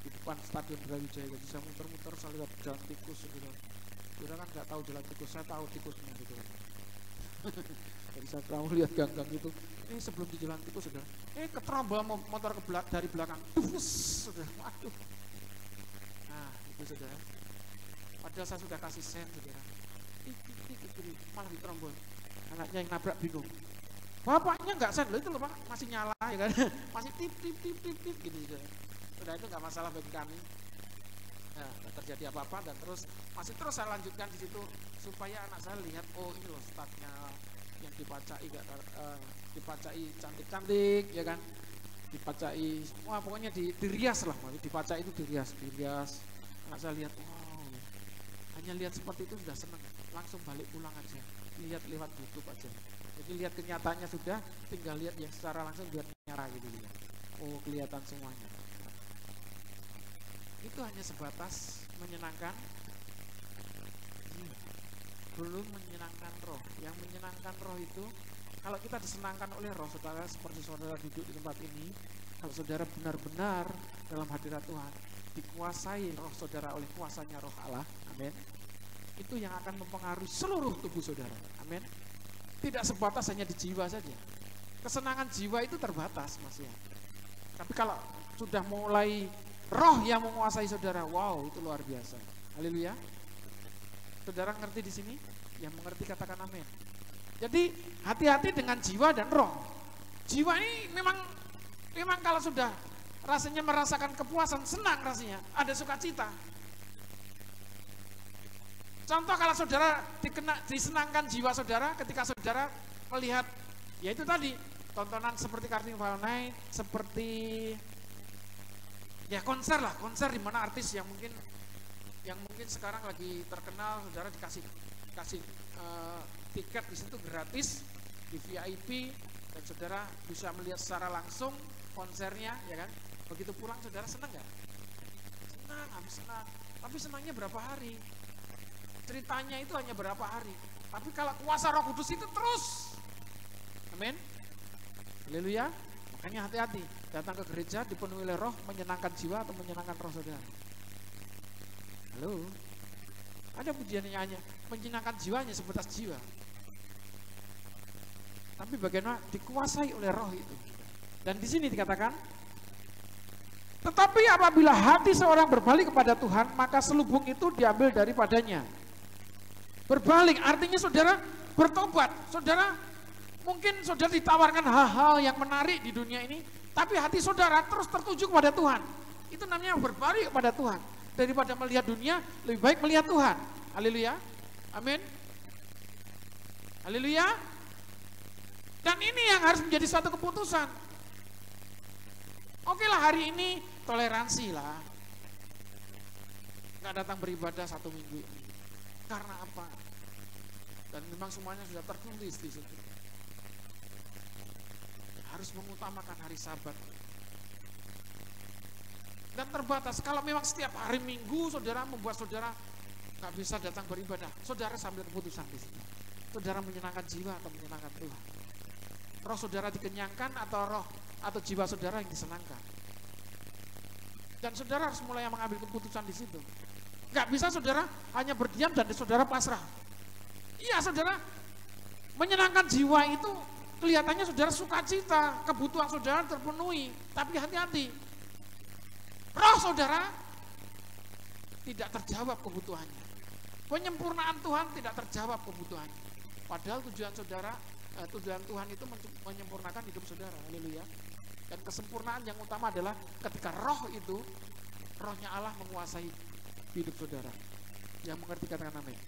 di depan Stadion Brawijaya. Jadi saya muter-muter, saya lihat jalan tikus, saudara. Saudara kan nggak tahu jalan tikus, saya tahu tikusnya, saudara. Jadi saya pernah lihat gang-gang itu. Ini sebelum di jalan tikus, saudara. Keterombol motor dari belakang. Saudara. Waduh. Nah, itu saudara. Padahal saya sudah kasih sen, saudara. Malah diterombol. Anaknya yang nabrak bingung. Bapaknya nggak sen, loh itu loh Pak, masih nyala ya kan. Masih tip gitu, saudara. Sudah itu nggak masalah bagi kami. Nah, nggak terjadi apa-apa dan masih terus saya lanjutkan di situ supaya anak saya lihat, ini loh startnya yang dipacai cantik-cantik ya kan, dipacai, pokoknya dirias lah, dipacai itu dirias. Anak saya lihat, hanya lihat seperti itu sudah senang, langsung balik pulang aja, lihat lewat YouTube aja. Jadi lihat kenyataannya sudah, tinggal lihat yang secara langsung biar nyara gitu ya. Kelihatan semuanya. Itu hanya sebatas menyenangkan, belum menyenangkan roh. Yang menyenangkan roh itu, kalau kita disenangkan oleh roh, saudara, seperti saudara duduk di tempat ini, kalau saudara benar-benar dalam hadirat Tuhan, dikuasai roh saudara oleh kuasanya roh Allah, amin, itu yang akan mempengaruhi seluruh tubuh saudara, amin. Tidak sebatas hanya di jiwa saja. Kesenangan jiwa itu terbatas, Mas ya. Tapi kalau sudah mulai roh yang menguasai saudara, wow, itu luar biasa. Haleluya. Saudara ngerti di sini? Yang mengerti katakan amin. Jadi hati-hati dengan jiwa dan roh. Jiwa ini memang Memang kalau sudah rasanya merasakan kepuasan, senang rasanya, ada sukacita. Contoh kalau saudara disenangkan jiwa saudara ketika saudara melihat, ya itu tadi, tontonan seperti Carnival Night, seperti ya konser lah, konser di mana artis yang mungkin sekarang lagi terkenal, saudara dikasih tiket di situ gratis di VIP dan saudara bisa melihat secara langsung konsernya, ya kan? Begitu pulang saudara senang nggak? Senang, habis senang. Tapi senangnya berapa hari? Ceritanya itu hanya berapa hari. Tapi kalau kuasa Roh Kudus itu terus. Amin. Haleluya. Makanya hati-hati datang ke gereja dipenuhi oleh roh, menyenangkan jiwa atau menyenangkan roh saudara. Halo. Ada pujiannya hanya menyenangkan jiwanya sebatas jiwa. Tapi bagaimana dikuasai oleh roh itu. Dan di sini dikatakan, tetapi apabila hati seorang berbalik kepada Tuhan, maka selubung itu diambil daripadanya. Berbalik artinya saudara bertobat. Saudara mungkin saudara ditawarkan hal-hal yang menarik di dunia ini, tapi hati saudara terus tertuju kepada Tuhan. Itu namanya berbalik kepada Tuhan. Daripada melihat dunia, lebih baik melihat Tuhan. Haleluya. Amin. Haleluya. Dan ini yang harus menjadi suatu keputusan. Oke lah, hari ini toleransi lah. Nggak datang beribadah 1 minggu ini. Karena apa? Dan memang semuanya sudah tertulis di situ. Harus mengutamakan hari Sabat. Dan terbatas. Kalau memang setiap hari Minggu saudara membuat saudara nggak bisa datang beribadah, saudara sambil keputusan di situ. Saudara menyenangkan jiwa atau menyenangkan Tuhan. Roh saudara dikenyangkan atau jiwa saudara yang disenangkan. Dan saudara harus mulai mengambil keputusan di situ. Nggak bisa saudara hanya berdiam dan saudara pasrah. Iya saudara, menyenangkan jiwa itu kelihatannya saudara sukacita, kebutuhan saudara terpenuhi. Tapi hati-hati, roh saudara tidak terjawab kebutuhannya. Penyempurnaan Tuhan tidak terjawab kebutuhannya. Padahal tujuan Tuhan itu menyempurnakan hidup saudara. Haleluya. Dan kesempurnaan yang utama adalah ketika roh itu, rohnya Allah menguasai hidup saudara. Yang mengerti katakan amin.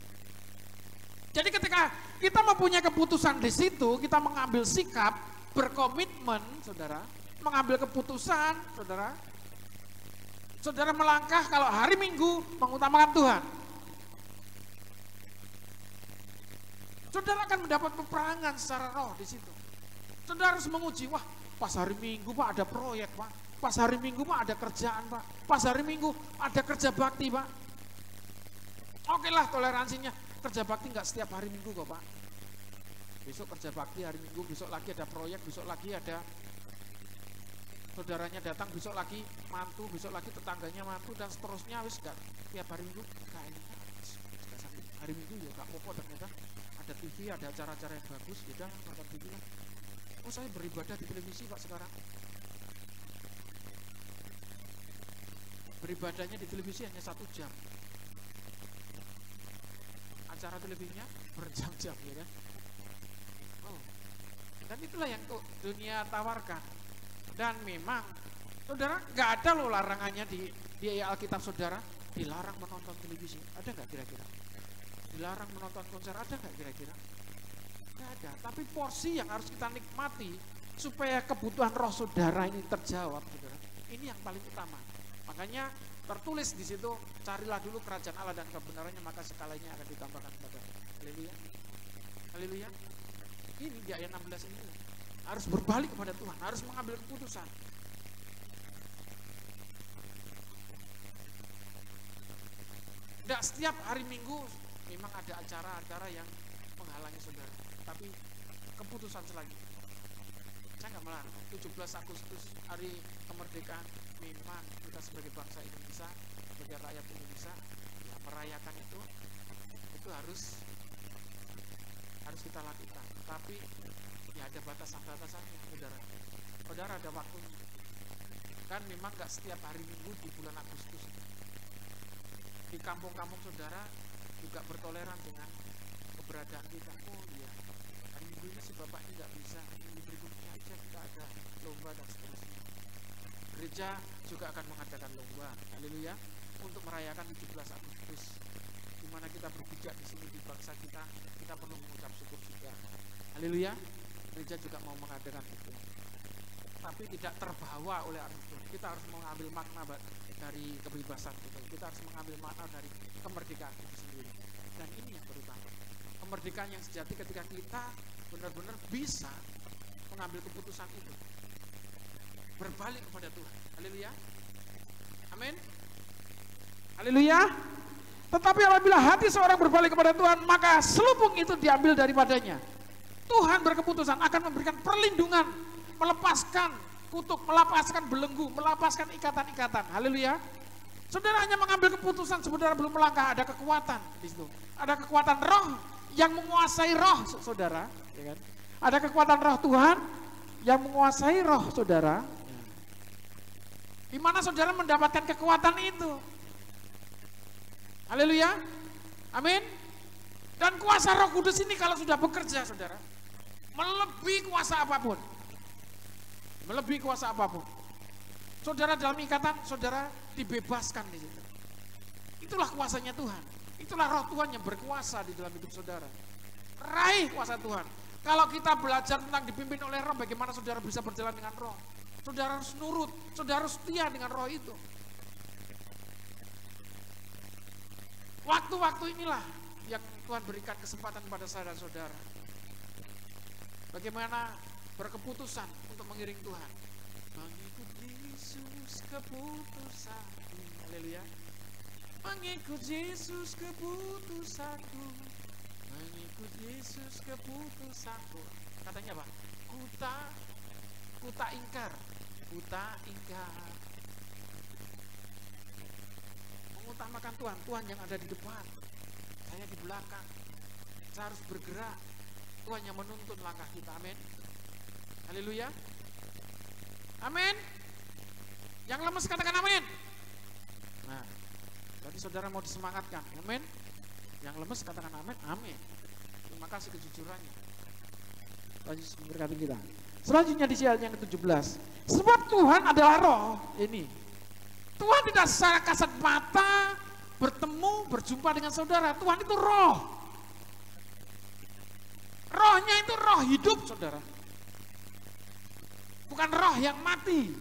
Jadi ketika kita mempunyai keputusan di situ, kita mengambil sikap, berkomitmen, saudara, mengambil keputusan, saudara melangkah kalau hari Minggu mengutamakan Tuhan. Saudara akan mendapat peperangan secara roh di situ. Saudara harus menguji, wah pas hari Minggu Pak ada proyek Pak, pas hari Minggu Pak ada kerjaan Pak, pas hari Minggu ada kerja bakti Pak. Oke lah toleransinya, kerja bakti nggak setiap hari Minggu kok Pak. Besok kerja bakti hari Minggu, besok lagi ada proyek, besok lagi ada saudaranya datang, besok lagi mantu, besok lagi tetangganya mantu dan seterusnya. Wis gak tiap hari Minggu kayaknya hari Minggu ya gak apa-apa, ternyata ada TV, ada acara-acara yang bagus, ya nonton TV lah. Oh saya beribadah di televisi Pak sekarang. Beribadahnya di televisi hanya 1 jam. Acara televisinya berjam-jam ya kan. Oh. Dan itulah yang dunia tawarkan. Dan memang saudara nggak ada loh larangannya di Alkitab saudara, dilarang menonton televisi. Ada nggak kira-kira? Dilarang menonton konser, ada nggak kira-kira? Nggak ada. Tapi porsi yang harus kita nikmati supaya kebutuhan roh saudara ini terjawab, saudara. Ini yang paling utama. Makanya tertulis di situ, carilah dulu kerajaan Allah dan kebenarannya, maka segalanya akan ditambahkan kepada. Haleluya. Haleluya. Ini di ayat 16 ini harus berbalik kepada Tuhan, harus mengambil keputusan. Tidak setiap hari Minggu memang ada acara-acara yang menghalangi saudara, tapi keputusan selanjutnya. Saya nggak melarang. 17 Agustus hari kemerdekaan, memang kita sebagai bangsa Indonesia, sebagai rakyat Indonesia, ya merayakan itu harus kita lakukan. Tapi ya ada batasan-batasannya, saudara. Saudara ada waktunya. Kan memang nggak setiap hari Minggu di bulan Agustus. Di kampung-kampung saudara juga bertoleran dengan keberadaan kita. Oh iya, hari Minggu ini si bapak ini nggak bisa, minggu berikutnya aja kita ada lomba dan seterusnya. gereja juga akan mengadakan lomba, haleluya, untuk merayakan 17 Agustus, di mana kita berpijak di sini di bangsa kita perlu mengucap syukur juga, haleluya. Gereja juga mau mengadakan itu, tapi tidak terbawa oleh Agustus. Kita harus mengambil makna dari kebebasan kita harus mengambil makna dari kemerdekaan itu sendiri, dan ini yang terutama, kemerdekaan yang sejati ketika kita benar-benar bisa mengambil keputusan itu, berbalik kepada Tuhan. Haleluya. Amin. Haleluya. Tetapi apabila hati seorang berbalik kepada Tuhan, maka selubung itu diambil daripadanya. Tuhan berkeputusan akan memberikan perlindungan, melepaskan kutuk, melepaskan belenggu, melepaskan ikatan-ikatan. Haleluya. Saudara hanya mengambil keputusan, saudara belum melangkah, ada kekuatan di situ. Ada kekuatan roh yang menguasai roh, saudara, ya kan? Ada kekuatan roh Tuhan yang menguasai roh saudara. Di mana saudara mendapatkan kekuatan itu? Haleluya. Amin. Dan kuasa Roh Kudus ini kalau sudah bekerja saudara, melebihi kuasa apapun. Melebihi kuasa apapun. Saudara dalam ikatan, saudara dibebaskan di situ. Itulah kuasanya Tuhan. Itulah Roh Tuhan yang berkuasa di dalam hidup saudara. Raih kuasa Tuhan. Kalau kita belajar tentang dipimpin oleh Roh, bagaimana saudara bisa berjalan dengan Roh? Saudara harus nurut, saudara harus setia dengan Roh itu. Waktu-waktu inilah yang Tuhan berikan kesempatan kepada saya dan saudara. Bagaimana berkeputusan untuk mengiring Tuhan. Mengikut Yesus keputusanku. Haleluya. Mengikut Yesus keputusanku. Mengikut Yesus keputusanku. Katanya apa? Kuta ingkar. Mengutamakan Tuhan yang ada di depan. Saya di belakang. Saya harus bergerak. Tuhan yang menuntun langkah kita. Amin. Haleluya. Amin. Yang lemes katakan amin. Nah, berarti saudara mau disemangatkan. Amin. Yang lemes katakan amin. Amin. Terima kasih kejujurannya. Tuhan Yesus memberkati kita. Selanjutnya di ayat yang ke-17. Sebab Tuhan adalah roh. Ini. Tuhan tidak secara kasat mata berjumpa dengan saudara. Tuhan itu roh. Rohnya itu roh hidup, saudara. Bukan roh yang mati.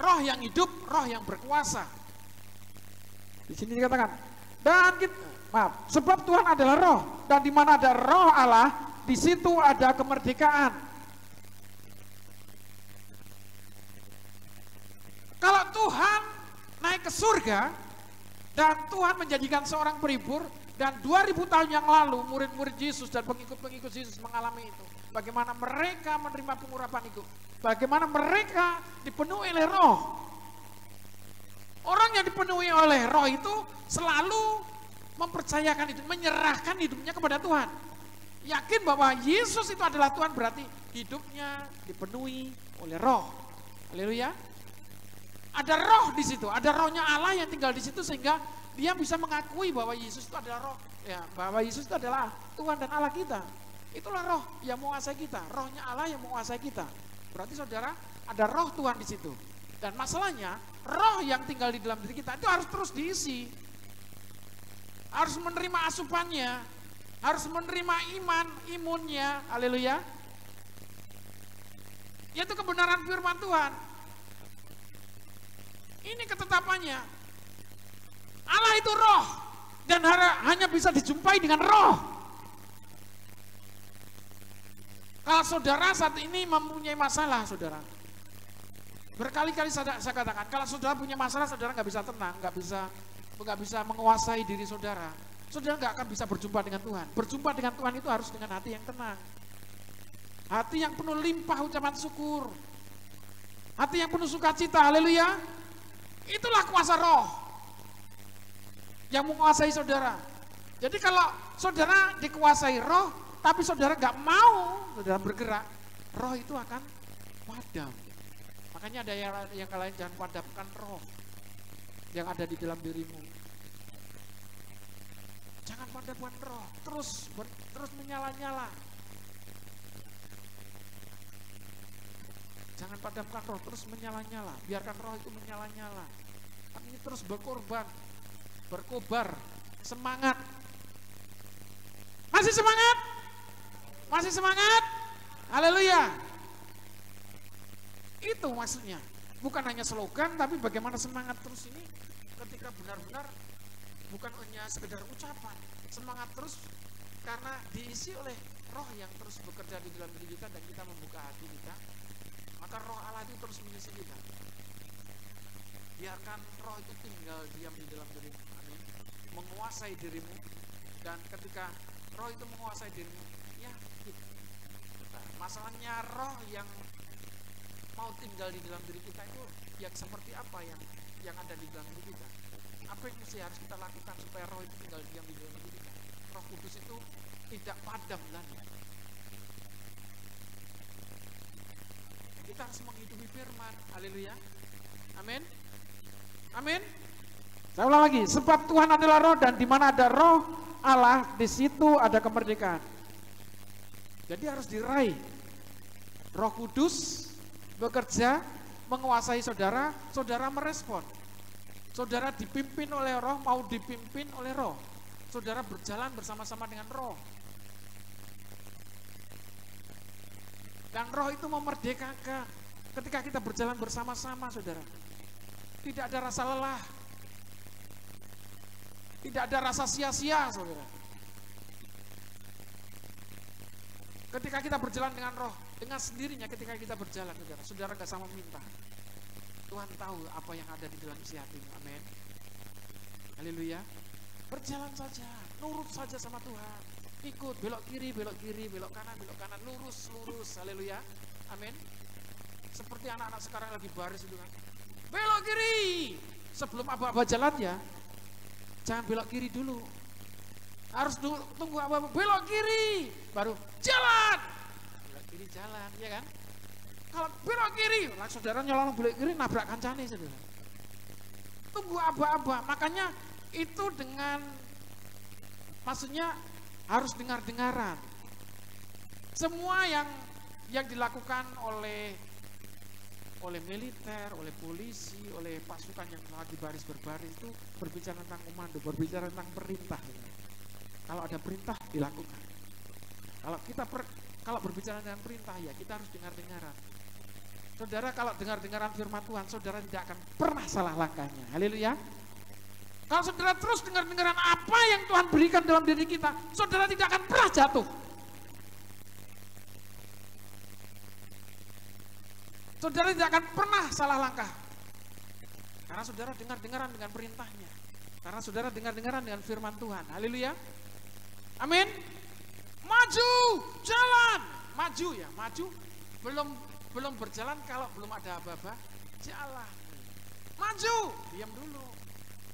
Roh yang hidup, roh yang berkuasa. Di sini dikatakan, sebab Tuhan adalah roh, dan di mana ada roh Allah, di situ ada kemerdekaan. Kalau Tuhan naik ke surga dan Tuhan menjadikan seorang peribur, dan 2000 tahun yang lalu murid-murid Yesus dan pengikut-pengikut Yesus mengalami itu. Bagaimana mereka menerima pengurapan itu. Bagaimana mereka dipenuhi oleh roh. Orang yang dipenuhi oleh roh itu selalu mempercayakan itu, menyerahkan hidupnya kepada Tuhan. Yakin bahwa Yesus itu adalah Tuhan, berarti hidupnya dipenuhi oleh roh. Haleluya. Ada roh di situ, ada rohnya Allah yang tinggal di situ sehingga dia bisa mengakui bahwa Yesus itu adalah roh, ya, bahwa Yesus itu adalah Tuhan dan Allah kita. Itulah roh yang menguasai kita, rohnya Allah yang menguasai kita. Berarti saudara, ada roh Tuhan di situ. Dan masalahnya, roh yang tinggal di dalam diri kita itu harus terus diisi. Harus menerima asupannya, harus menerima imunnya, haleluya. Yaitu kebenaran firman Tuhan. Ini ketetapannya. Allah itu roh, dan hanya bisa dijumpai dengan roh. Kalau saudara saat ini mempunyai masalah, saudara, berkali-kali saya katakan, kalau saudara punya masalah, saudara nggak bisa tenang, nggak bisa menguasai diri saudara. Saudara nggak akan bisa berjumpa dengan Tuhan. Berjumpa dengan Tuhan itu harus dengan hati yang tenang, hati yang penuh limpah ucapan syukur, hati yang penuh sukacita. Haleluya. Itulah kuasa roh yang menguasai saudara. Jadi kalau saudara dikuasai roh, tapi saudara nggak mau saudara bergerak, roh itu akan padam. Makanya ada yang lain, jangan padamkan roh yang ada di dalam dirimu. Jangan padamkan roh, terus menyala-nyala. Jangan padamkan roh, terus menyala-nyala. Biarkan roh itu menyala-nyala. Kan ini terus berkorban, berkobar, semangat. Masih semangat? Masih semangat? Haleluya. Itu maksudnya. Bukan hanya slogan, tapi bagaimana semangat terus ini ketika benar-benar bukan hanya sekedar ucapan. Semangat terus karena diisi oleh roh yang terus bekerja di dalam diri kita dan kita membuka hati kita. Maka roh Allah itu terus mengisi kita. Biarkan roh itu tinggal diam di dalam dirimu. Amin. Menguasai dirimu. Dan ketika roh itu menguasai dirimu, ya gitu. Masalahnya roh yang mau tinggal di dalam diri kita itu yang seperti apa yang ada di dalam diri kita. Apa yang mesti harus kita lakukan supaya roh itu tinggal diam di dalam diri kita. Roh Kudus itu tidak padam lagi. Kita harus menghidupi firman. Haleluya. Amin. Amin. Saya ulang lagi, sebab Tuhan adalah roh dan di mana ada roh Allah, di situ ada kemerdekaan. Jadi harus diraih. Roh Kudus bekerja menguasai saudara, saudara merespon. Saudara dipimpin oleh roh, mau dipimpin oleh roh. Saudara berjalan bersama-sama dengan roh. Dan roh itu memerdekakan. Ketika kita berjalan bersama-sama, saudara, tidak ada rasa lelah, tidak ada rasa sia-sia, saudara. Ketika kita berjalan dengan roh, dengan sendirinya ketika kita berjalan, saudara, saudara gak sama minta. Tuhan tahu apa yang ada di dalam isi hatimu. Amin. Haleluya. Berjalan saja, nurut saja sama Tuhan. Ikut, belok kiri, belok kanan, lurus. Haleluya. Amin. Seperti anak-anak sekarang lagi baris itu kan. Belok kiri. Sebelum aba-aba jalan ya, jangan belok kiri dulu. Harus tunggu aba-aba belok kiri, baru jalan. Belok kiri jalan, ya kan? Kalau belok kiri, saudara nyolong belok kiri nabrak kancane, saudara. Tunggu aba-aba. Makanya itu dengan, maksudnya harus dengar-dengaran. Semua yang dilakukan oleh militer, oleh polisi, oleh pasukan yang lagi baris berbaris itu berbicara tentang komando, berbicara tentang perintah. Kalau ada perintah dilakukan. Kalau berbicara dengan perintah ya kita harus dengar-dengaran. Saudara, kalau dengar-dengaran firman Tuhan, saudara tidak akan pernah salah langkahnya. Haleluya. Kalau saudara terus dengar-dengaran apa yang Tuhan berikan dalam diri kita, saudara tidak akan pernah jatuh. Saudara tidak akan pernah salah langkah. Karena saudara dengar-dengaran dengan perintahnya. Karena saudara dengar-dengaran dengan firman Tuhan. Haleluya. Amin. Maju, jalan. Maju ya, maju. Belum berjalan kalau belum ada apa-apa, jalan. Maju, diam dulu.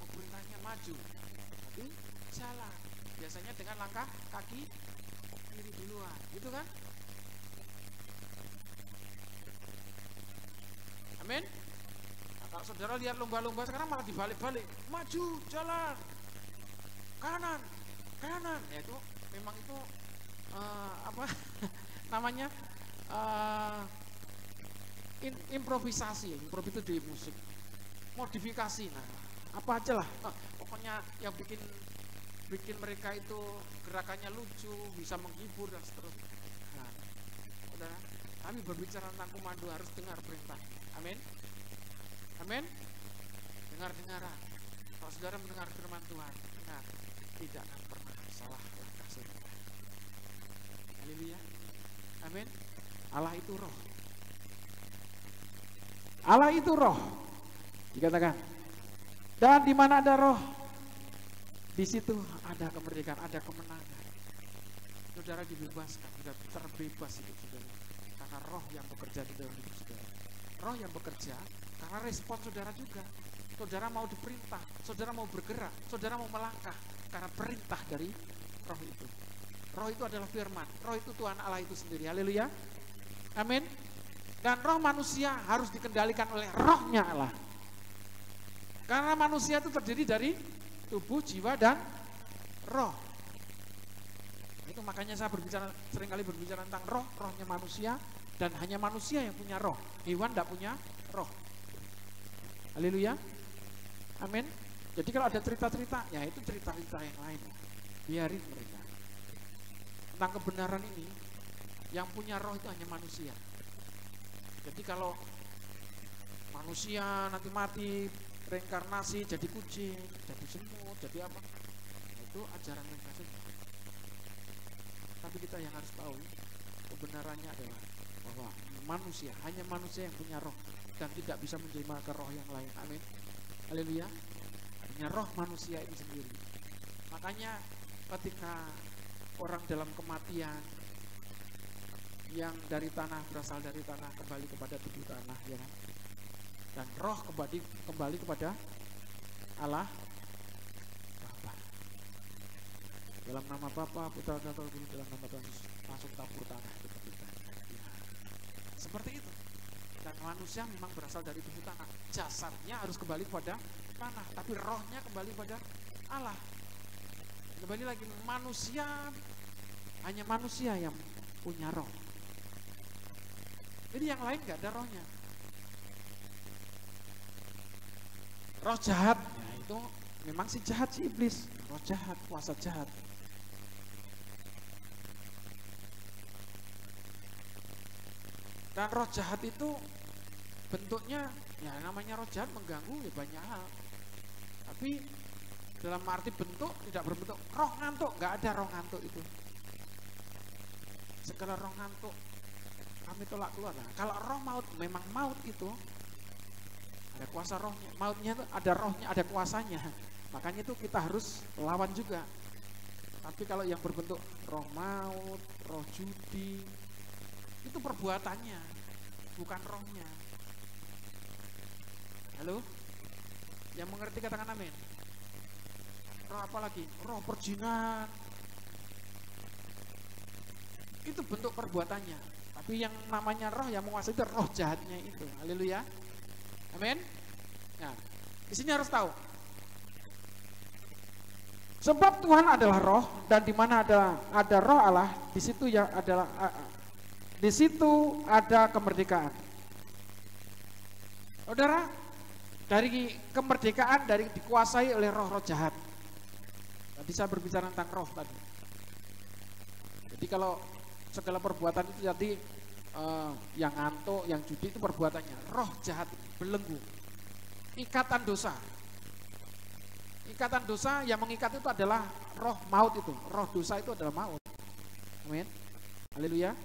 Oh, perintahnya maju. Tapi jalan. Biasanya dengan langkah kaki kiri duluan, gitu kan? Amin. Nah, kalau saudara lihat lomba-lomba sekarang malah dibalik-balik, maju, jalan, kanan, ya itu memang itu apa namanya improvisasi itu di musik, modifikasi, nah apa aja lah, pokoknya yang bikin mereka itu gerakannya lucu, bisa menghibur dan seterusnya. Nah, saudara, kami berbicara tentang komando harus dengar perintah. Amin. Amin. Dengar-dengaran. Kalau saudara mendengar firman Tuhan, dengar, tidak akan pernah salah langkah saudara. Haleluya. Amin. Allah itu roh. Allah itu roh. Dikatakan. Dan di mana ada roh, di situ ada kemerdekaan, ada kemenangan. Saudara dibebaskan, sudah terbebas itu saudara. Karena roh yang bekerja di dalam hidup saudara. Roh yang bekerja karena respon saudara juga. Saudara mau diperintah, saudara mau bergerak, saudara mau melangkah karena perintah dari roh itu. Roh itu adalah firman, roh itu Tuhan Allah itu sendiri. Haleluya. Amin. Dan roh manusia harus dikendalikan oleh rohnya Allah. Karena manusia itu terdiri dari tubuh, jiwa, dan roh. Itu makanya saya seringkali berbicara tentang rohnya manusia, Dan hanya manusia yang punya roh. Hewan tidak punya roh. Haleluya. Amin. Jadi kalau ada cerita-cerita, ya itu cerita-cerita yang lain. Biarin mereka. Tentang kebenaran ini, yang punya roh itu hanya manusia. Jadi kalau manusia nanti mati, reinkarnasi jadi kucing, jadi semut, jadi apa, itu ajaran mereka saja. Tapi kita yang harus tahu, kebenarannya adalah bahwa manusia, hanya manusia yang punya roh dan tidak bisa menerima ke roh yang lain. Amin. Haleluya. Hanya roh manusia ini sendiri. Makanya ketika orang dalam kematian yang dari tanah, berasal dari tanah, kembali kepada tubuh tanah, ya kan? Dan roh kembali kepada Allah Bapa. Dalam nama Bapa, Putra dan Roh Kudus, dalam nama Tuhan Yesus, langsung tabur tanah itu ketika. Ya. Seperti itu. Dan manusia memang berasal dari tubuh tanah. Jasadnya harus kembali kepada tanah, tapi rohnya kembali kepada Allah. Kembali lagi, manusia, hanya manusia yang punya roh. Jadi yang lain gak ada rohnya. Roh jahat, ya itu memang si jahat, si iblis. Roh jahat, kuasa jahat. Dan roh jahat itu bentuknya, ya namanya roh jahat mengganggu ya banyak hal. Tapi dalam arti bentuk tidak berbentuk. Roh ngantuk, nggak ada roh ngantuk itu. Segala roh ngantuk kami tolak keluar. Nah, kalau roh maut, memang maut itu ada kuasa rohnya. Mautnya itu ada rohnya, ada kuasanya. Makanya itu kita harus lawan juga. Tapi kalau yang berbentuk roh maut, roh judi, itu perbuatannya, bukan rohnya. Halo? Yang mengerti katakan amin. Roh apa lagi? Roh perjinan. Itu bentuk perbuatannya. Tapi yang namanya roh yang menguasai itu roh jahatnya itu. Haleluya. Amin. Nah, di sini harus tahu. Sebab Tuhan adalah roh dan di mana ada roh Allah, di situ ya adalah di situ ada kemerdekaan. Saudara, dari kemerdekaan dari dikuasai oleh roh-roh jahat. Tadi saya berbicara tentang roh tadi. Jadi kalau segala perbuatan itu jadi yang ngantuk, yang judi itu perbuatannya. Roh jahat belenggu. Ikatan dosa. Ikatan dosa yang mengikat itu adalah roh maut itu. Roh dosa itu adalah maut. Amin. Haleluya.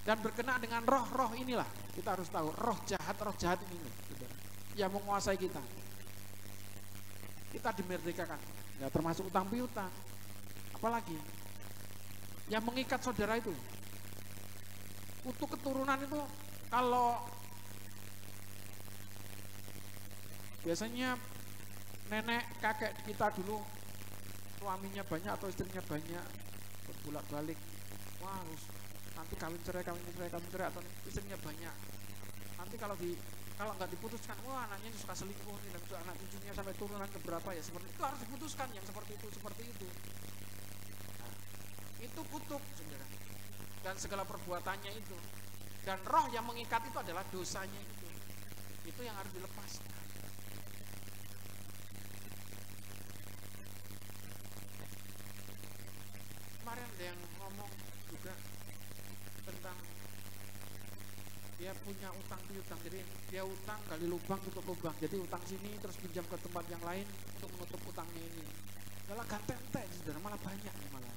Dan berkenaan dengan roh-roh inilah kita harus tahu roh jahat ini yang menguasai kita. Kita dimerdekakan. Ya termasuk utang piutang. Apalagi yang mengikat saudara itu. Untuk keturunan itu kalau biasanya nenek kakek kita dulu suaminya banyak atau istrinya banyak berbolak-balik, wah nanti kawin cerai atau istrinya banyak. Nanti kalau nggak diputuskan, wah anaknya suka selingkuh nih, dan anak cucunya sampai turunan keberapa ya, seperti itu harus diputuskan yang seperti itu. Nah, itu kutuk, saudara. Dan segala perbuatannya itu. Dan roh yang mengikat itu adalah dosanya itu. Itu yang harus dilepaskan. Kemarin ada yang ngomong juga tentang dia punya utang piutang, jadi dia utang gali lubang tutup lubang, jadi utang sini terus pinjam ke tempat yang lain untuk menutup utangnya ini. Malah ganteng-ganteng, saudara, malah banyak malah.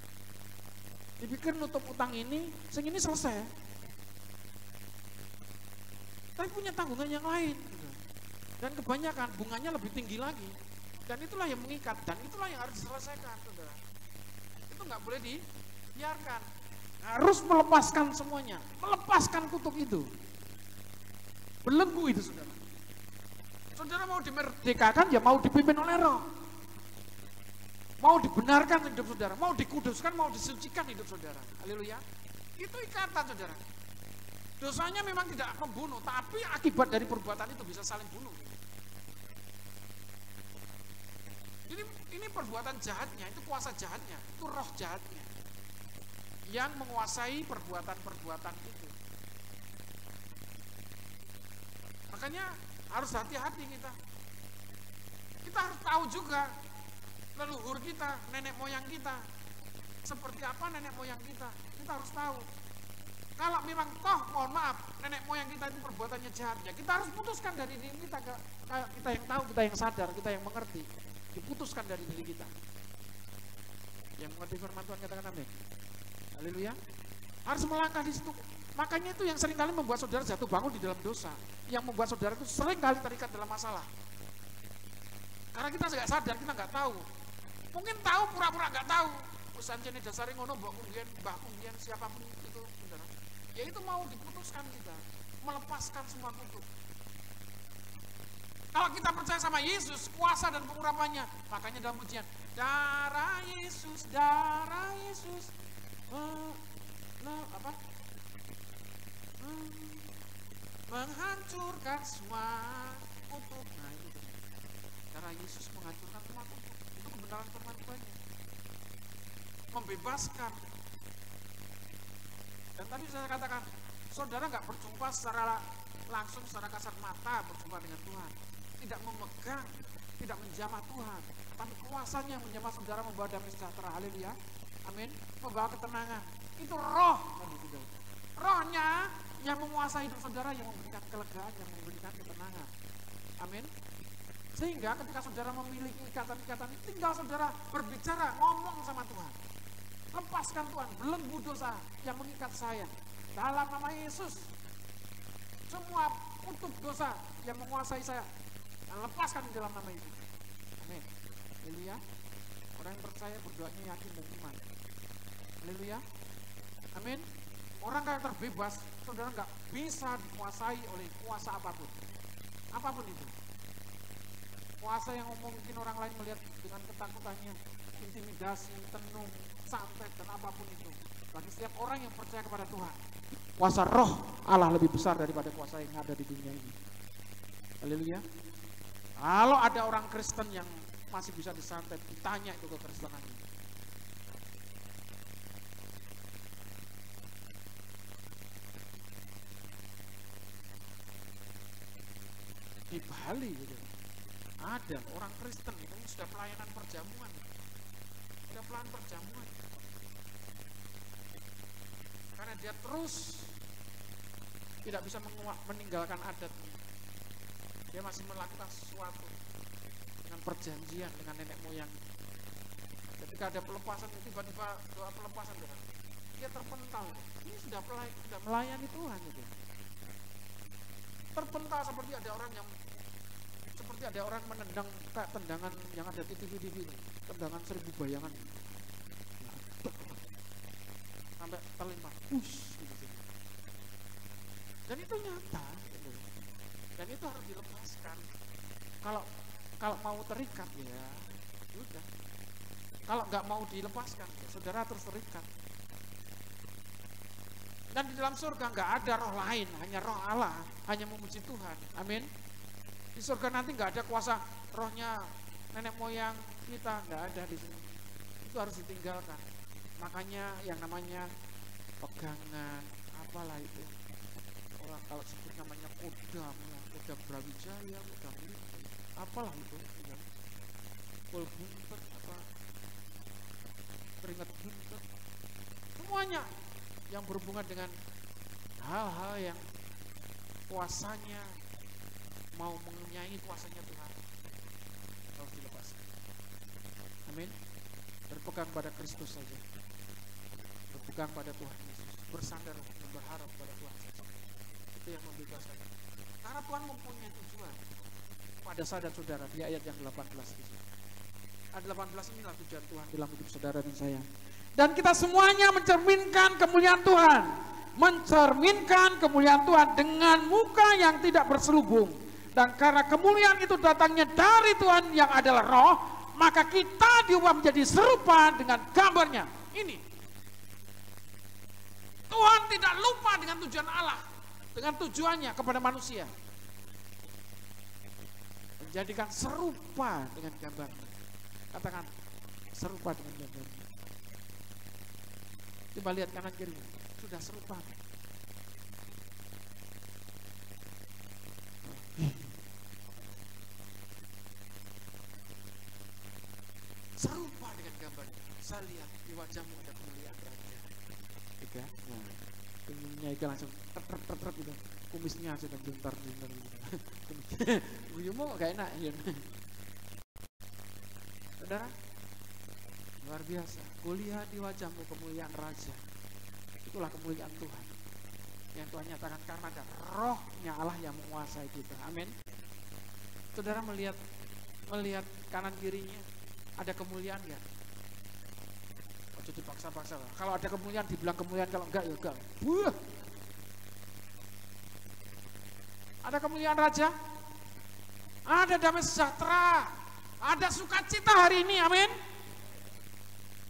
Dipikir nutup utang ini, sing ini selesai, tapi punya tanggungan yang lain, dan kebanyakan bunganya lebih tinggi lagi, dan itulah yang mengikat, dan itulah yang harus diselesaikan, saudara. Itu nggak boleh dibiarkan, harus melepaskan semuanya, melepaskan kutuk itu, belenggu itu, saudara. Saudara mau dimerdekakan ya mau dipimpin oleh roh, mau dibenarkan hidup saudara, mau dikuduskan, mau disucikan hidup saudara. Haleluya. Itu ikatan, saudara. Dosanya memang tidak membunuh, tapi akibat dari perbuatan itu bisa saling bunuh. Ini perbuatan jahatnya, itu kuasa jahatnya, itu roh jahatnya yang menguasai perbuatan-perbuatan itu. Makanya harus hati-hati kita. Kita harus tahu juga leluhur kita, nenek moyang kita. Seperti apa nenek moyang kita. Kita harus tahu. Kalau memang toh, mohon maaf, nenek moyang kita itu perbuatannya jahat, ya kita harus putuskan dari diri kita. Kita yang tahu, kita yang sadar, kita yang mengerti. Diputuskan dari diri kita. Yang mengerti firman Tuhan katakan amin. Haleluya. Harus melangkah di situ. Makanya itu yang seringkali membuat saudara jatuh bangun di dalam dosa. Yang membuat saudara itu seringkali terikat dalam masalah. Karena kita nggak sadar, kita nggak tahu. Mungkin tahu, pura-pura nggak tahu. Usancene dasare ngono, mbok kumbiyen siapapun itu, saudara. Ya itu mau diputuskan kita, melepaskan semua kutuk. Kalau kita percaya sama Yesus, kuasa dan pengurapannya, makanya dalam pujian, darah Yesus, menghancurkan semua kutuk. Nah itu, darah Yesus menghancurkan semua kutuk. Itu kebenaran firman Tuhan, membebaskan. Dan tadi saya katakan, saudara nggak berjumpa secara langsung, secara kasat mata berjumpa dengan Tuhan. Tidak memegang, tidak menjamah Tuhan. Tapi kuasanya yang menjamah saudara, membawa damai sejahtera. Haleluya. Amin. Membawa ketenangan. Itu roh. Rohnya yang menguasai hidup saudara, yang memberikan kelegaan, yang memberikan ketenangan. Amin. Sehingga ketika saudara memiliki ikatan-ikatan, tinggal saudara berbicara, ngomong sama Tuhan. Lepaskan Tuhan, belenggu dosa yang mengikat saya. Dalam nama Yesus, semua kutuk dosa yang menguasai saya, lepaskan di dalam nama Yesus. Amin. Haleluya. Orang yang percaya berdoanya yakin dan iman. Haleluya. Amin. Orang yang terbebas, saudara nggak bisa dikuasai oleh kuasa apapun. Apapun itu. Kuasa yang mungkin orang lain melihat dengan ketakutannya, intimidasi, tenung, santet, dan apapun itu. Bagi setiap orang yang percaya kepada Tuhan, kuasa roh Allah lebih besar daripada kuasa yang ada di dunia ini. Haleluya. Kalau ada orang Kristen yang masih bisa disantet, ditanya itu kekristenan ini. Di Bali gitu, ada orang Kristen itu sudah pelayanan perjamuan. Sudah pelayanan perjamuan. Karena dia terus tidak bisa meninggalkan adat. Dia masih melakukan sesuatu dengan perjanjian dengan nenek moyang. Ketika ada pelepasan, tiba-tiba doa pelepasan, dia terpental. Ini sudah melayani Tuhan itu. Terpental seperti ada orang menendang kayak tendangan yang ada di TV ini, tendangan 1000 bayangan. Sampai terlempar, gitu. Dan itu nyata, gitu. Dan itu harus dilepaskan. Kalau mau terikat ya, sudah. Kalau nggak mau dilepaskan, ya, saudara terus terikat. Dan di dalam surga nggak ada roh lain, hanya roh Allah, hanya memuji Tuhan. Amin. Di surga nanti nggak ada kuasa rohnya nenek moyang kita, nggak ada di sini. Itu harus ditinggalkan. Makanya yang namanya pegangan, apalah itu. Orang kalau sebut namanya kuda Brawijaya, kuda Militer, apalah itu. Pol buntet, apa, keringat buntet. Semuanya yang berhubungan dengan hal-hal yang kuasanya mau menyaingi kuasanya Tuhan harus dilepas. Amin. Berpegang pada Kristus saja, berpegang pada Tuhan Yesus, bersandar dan berharap pada Tuhan saja. Itu yang membebaskan. Karena Tuhan mempunyai tujuan pada saya dan saudara di ayat yang 18 di sini. Ayat 18 inilah tujuan Tuhan dalam hidup saudara dan saya. Dan kita semuanya mencerminkan kemuliaan Tuhan, mencerminkan kemuliaan Tuhan dengan muka yang tidak berselubung. Dan karena kemuliaan itu datangnya dari Tuhan yang adalah roh, maka kita diubah menjadi serupa dengan gambarnya. Ini Tuhan tidak lupa dengan tujuan Allah, dengan tujuannya kepada manusia, menjadikan serupa dengan gambarnya. Katakan serupa dengan gambarnya. Coba lihat kanan kiri, sudah serupa. Serupa dengan gambar. Saya lihat di wajahmu ada kemuliaan Raja. Tiga. Nah, senyumnya itu langsung ter gitu. Kumisnya sudah bentar. Guyumu gak enak ya. Saudara, luar biasa. Kulihat di wajahmu kemuliaan Raja. Itulah kemuliaan Tuhan yang Tuhan nyatakan karena ada rohnya Allah yang menguasai kita. Amin. Saudara melihat kanan kirinya ada kemuliaan ya. Ojo dipaksa-paksa. Kalau ada kemuliaan dibilang kemuliaan, kalau enggak ya enggak. Wah. Ada kemuliaan Raja. Ada damai sejahtera. Ada sukacita hari ini. Amin.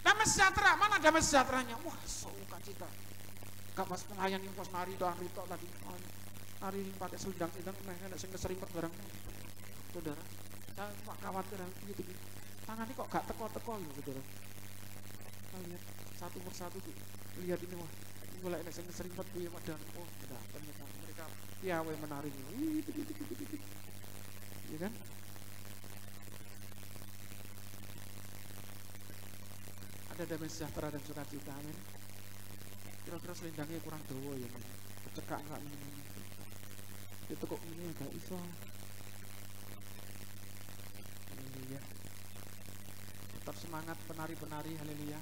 Damai sejahtera. Mana damai sejahteranya? Wah, sukacita. Gak pas pelayan yang pas nari doang rito tadi. Nari pakai selendang-selendang nek sing keserimpet barang. Saudara, saya khawatir gitu. Tangannya kok gak teko-teko gitu, saudara. Kita lihat satu persatu tuh. Lihat ini wah. Mulai nek sing keserimpet kuwi padahal oh enggak ternyata mereka piawai menari. Iya kan? Ada damai sejahtera dan sukacita. Amin. Kira-kira selendangnya kurang dawa ya, kecekak enggak ini. Itu kok ini agak iso. Haleluya. Tetap semangat penari-penari, haleluya.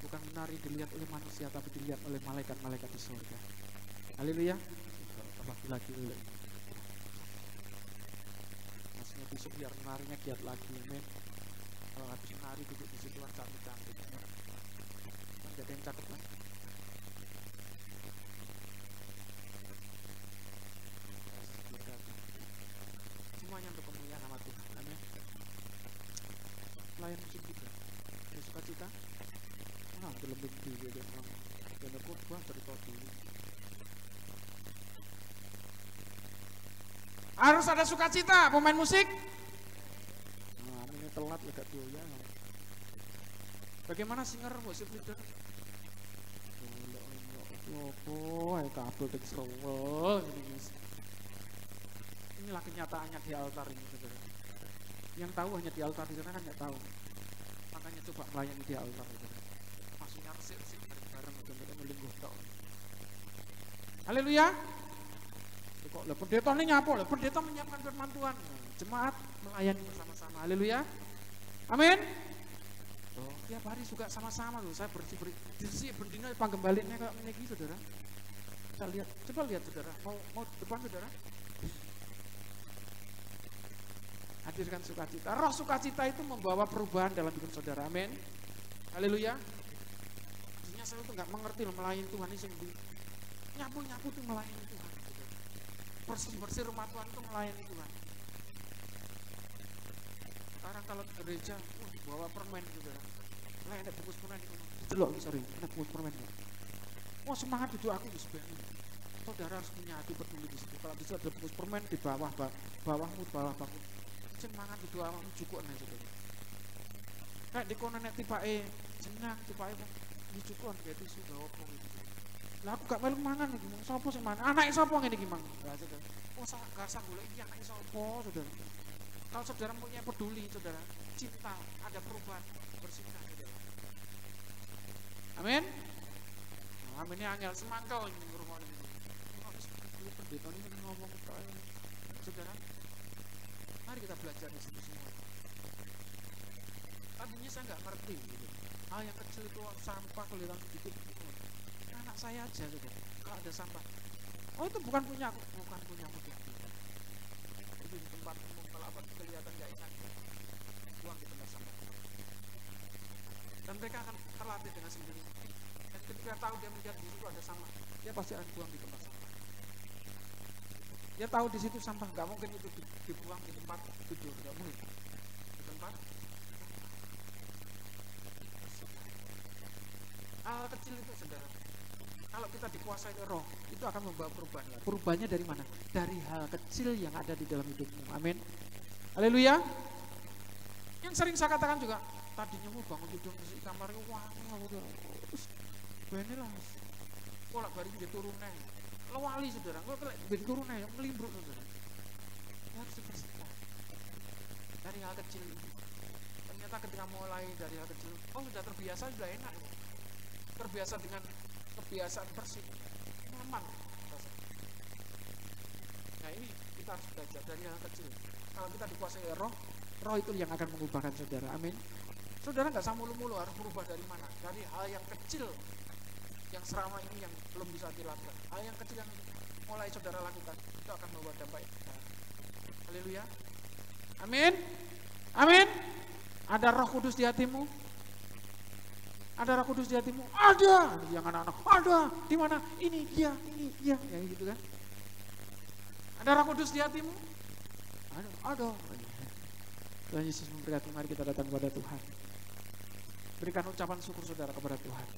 Bukan menari dilihat oleh manusia, tapi dilihat oleh malaikat-malaikat di surga. Haleluya. Tambah lagi oleh. Maksudnya besok biar menarinya giat lagi, amin. Kalau habis menari duduk di situ cantik-cantik. Kan gak ada yang cakep kan? Semuanya untuk kemuliaan nama Tuhan. Amin. Pelayan musik juga. Ada sukacita. Nah, belum bukti gitu. Dan aku buah dari kau dulu. Harus ada sukacita pemain musik. Nah, ini telat ya gak doya. Bagaimana singer musik leader? Lopo, ayo kabel tek srowel ini. Inilah kenyataannya di altar ini, saudara. Yang tahu hanya di altar, di sana kan nggak tahu. Makanya coba melayani di altar, saudara. Maksudnya resik-resik bareng-bareng, saudara, melingkuh tok. Haleluya. Kok lah pendeta ini nyapo, lah pendeta menyiapkan firman Tuhan. Jemaat melayani bersama-sama. Haleluya. Amin. Oh, tiap hari juga sama-sama loh. Saya bersih bendina panggembaliknya kayak ini, saudara. Kita lihat, coba lihat, saudara. Mau depan, saudara. Hadirkan sukacita. Roh sukacita itu membawa perubahan dalam hidup saudara. Amin. Haleluya. Maksudnya saya tuh nggak mengerti loh melayani Tuhan ini sendiri. Nyapu tuh melayani Tuhan. Bersih rumah Tuhan itu melayani Tuhan. Sekarang kalau ke gereja, bawa permen juga. Lah ada bungkus permen itu. Delok sorry, ada bungkus permen. Wah semangat itu aku di sebelah ini. Saudara harus punya hati peduli di situ. Kalau bisa ada bungkus permen di bawah bangun. Semangat itu awakmu cukup nih saudara. Kayak di kono nek tipake jenang, tipake cukup kayak tisu gak opo gitu. Lah aku gak melu mangan iki, sapa sing mangan? Anake sapa ngene iki, Mang? Lah saudara. Oh gak usah golek iki anake sapa, saudara. Kalau saudara punya peduli, saudara, cinta, ada perubahan, bersihkan saudara. Amin. Nah, aminnya angel semangkau ini ngrungokne. Oh, pendeta ini ngomong tok. Saudara, mari kita belajar di situ semua. Tadinya saya nggak ngerti gitu. Hal yang kecil itu sampah kelihatan sedikit gitu. Anak saya aja gitu. Kalau ada sampah, oh itu bukan punya aku, Itu di tempat umum kalau apa kelihatan nggak enak, buang di tempat sampah. Dan mereka akan terlatih dengan sendiri. Dan ketika tahu dia melihat di situ ada sampah, dia pasti akan buang di tempat sampah. Dia tahu di situ sampah, nggak mungkin itu dibuang di tempat tidur, nggak mungkin. Di tempat hal kecil itu, saudara. Kalau kita dikuasai oleh roh, itu akan membawa perubahan. Perubahannya dari mana? Dari hal kecil yang ada di dalam hidupmu. Amin. Haleluya. Yang sering saya katakan juga, tadinya mau bangun tidur di kamarnya, wah, bene lah. Kok bari dia turun neh. Lewali saudara, kok ben turun neh melimbruk saudara. Harus dipersiapkan. Dari hal kecil ini. Ternyata ketika mulai dari hal kecil, sudah terbiasa, sudah enak. Terbiasa dengan kebiasaan bersih, nyaman. Nah ini kita harus belajar dari hal kecil. Kalau kita dikuasai roh, roh itu yang akan mengubahkan saudara. Amin. Saudara nggak sama mulu-mulu harus berubah dari mana? Dari hal yang kecil, yang selama ini yang belum bisa dilakukan. Hal yang kecil yang mulai saudara lakukan, itu akan membawa dampak yang besar. Haleluya. Amin. Amin. Ada Roh Kudus di hatimu? Ada Roh Kudus di hatimu? Ada. Yang anak-anak, ada. Di mana? Ini, iya, ya gitu kan. Ada Roh Kudus di hatimu? Ada. Tuhan Yesus memberkati, mari kita datang kepada Tuhan. Berikan ucapan syukur saudara kepada Tuhan.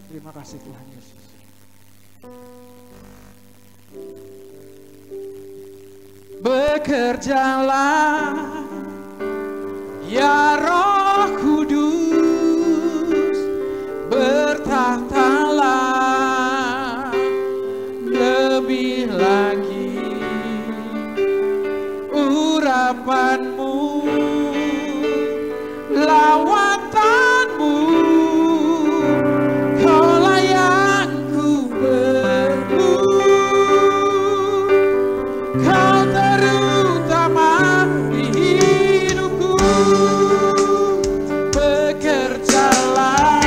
Terima kasih Tuhan Yesus. Bekerjalah ya Roh Kudus, bertahtalah lebih lagi, urapanmu, lawatanmu, kaulah yang ku perlu, kau terutama di hidupku. Bekerjalah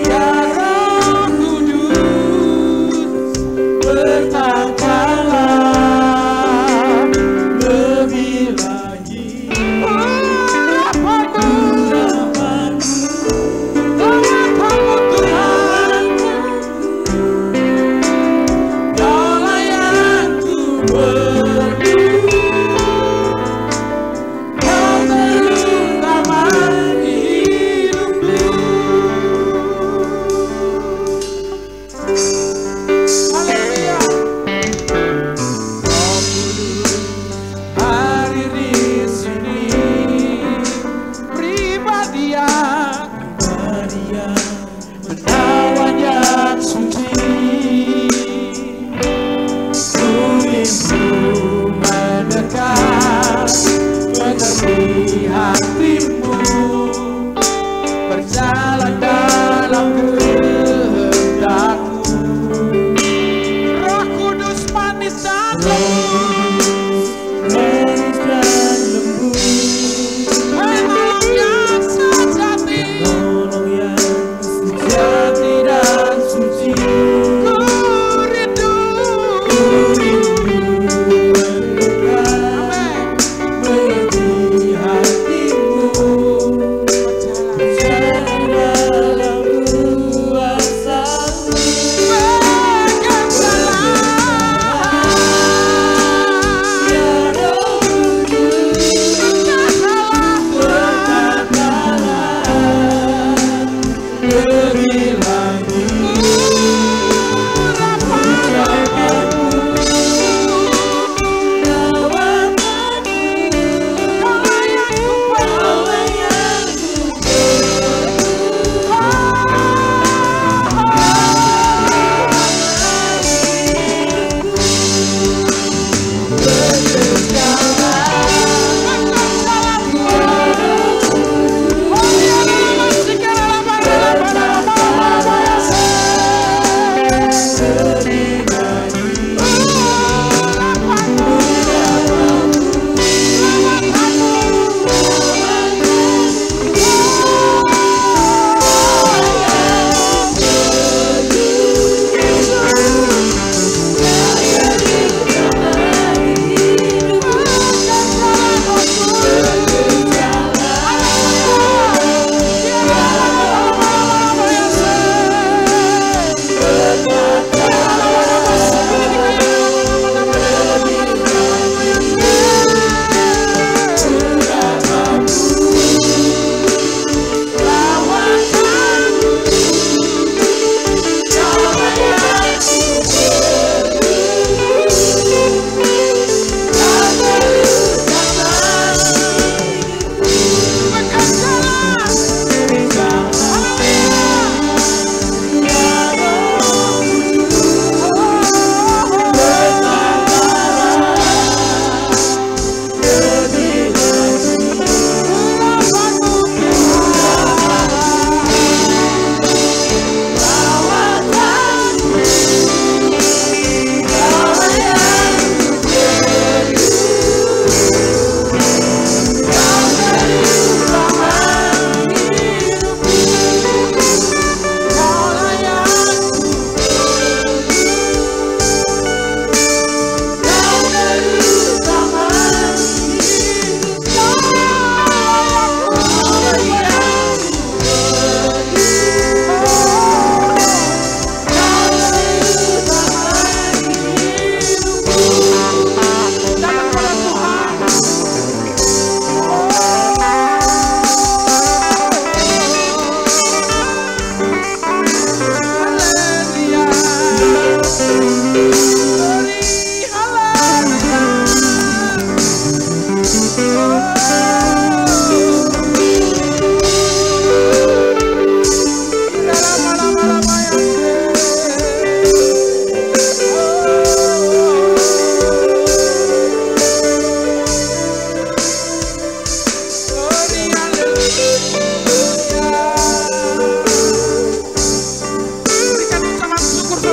ya Roh Kudus, bertahtalah lebih lagi, urapanmu, lawatanmu Tuhan, kaulah yang ku perlu, kau terutama di hidupku. Haleluya. Roh Kudus hadir di sini, pribadi yang menawan yang suci, ku mendekat mengerti hatimu, berjalan dalam kehendakmu. Roh Kudus manis dan lembut, penolong yang sejati dan suci.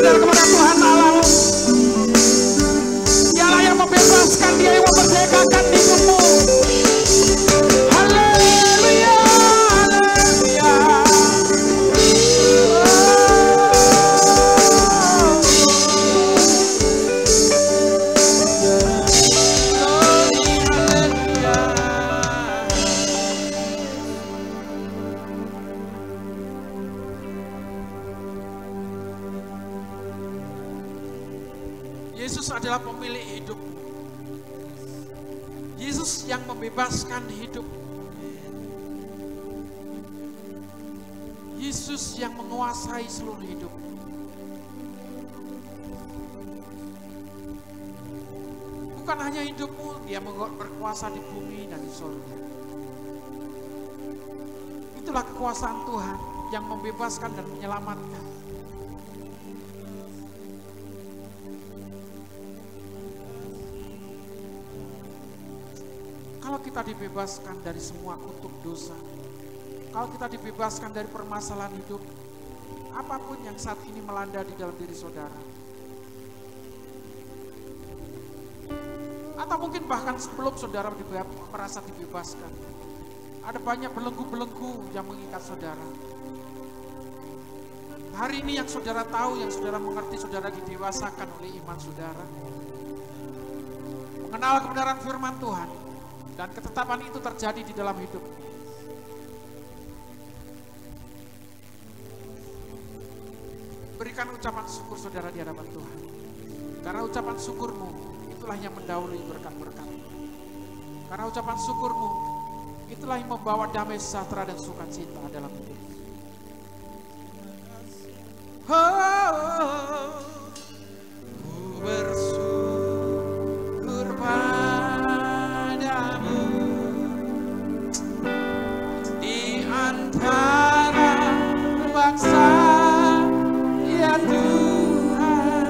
saudara kepada Tuhan Allahmu. Dialah yang membebaskan, Dia yang memerdekakan hidupmu. Haleluya, haleluya. Yesus adalah pemilik hidup. Yesus yang membebaskan hidup. Yesus yang menguasai seluruh hidup. Bukan hanya hidupmu, Dia berkuasa di bumi dan di surga. Itulah kekuasaan Tuhan yang membebaskan dan menyelamatkan. Kalau kita dibebaskan dari semua kutuk dosa, kalau kita dibebaskan dari permasalahan hidup, apapun yang saat ini melanda di dalam diri saudara, atau mungkin bahkan sebelum saudara merasa dibebaskan, ada banyak belenggu-belenggu yang mengikat saudara. Hari ini yang saudara tahu, yang saudara mengerti, saudara didewasakan oleh iman saudara, mengenal kebenaran firman Tuhan, dan ketetapan itu terjadi di dalam hidup. Berikan ucapan syukur saudara di hadapan Tuhan. Karena ucapan syukurmu itulah yang mendahului berkat-berkat. Karena ucapan syukurmu itulah yang membawa damai sejahtera dan sukacita dalam hidup. Ku bersyukur padamu di antara bangsa, ya Tuhan.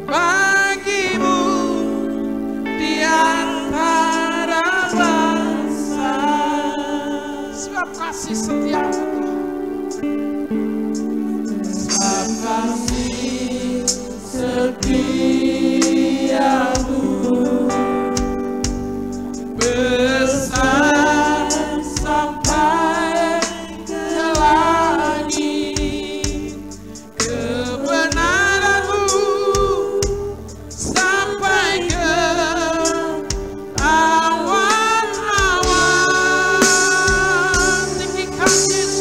Bagimu di antara bangsa, sebab kasih setiamu, sebab kasih setiamu besar sampai ke langit, kebenaranmu sampai ke awan-awan. Tinggikan Yesus.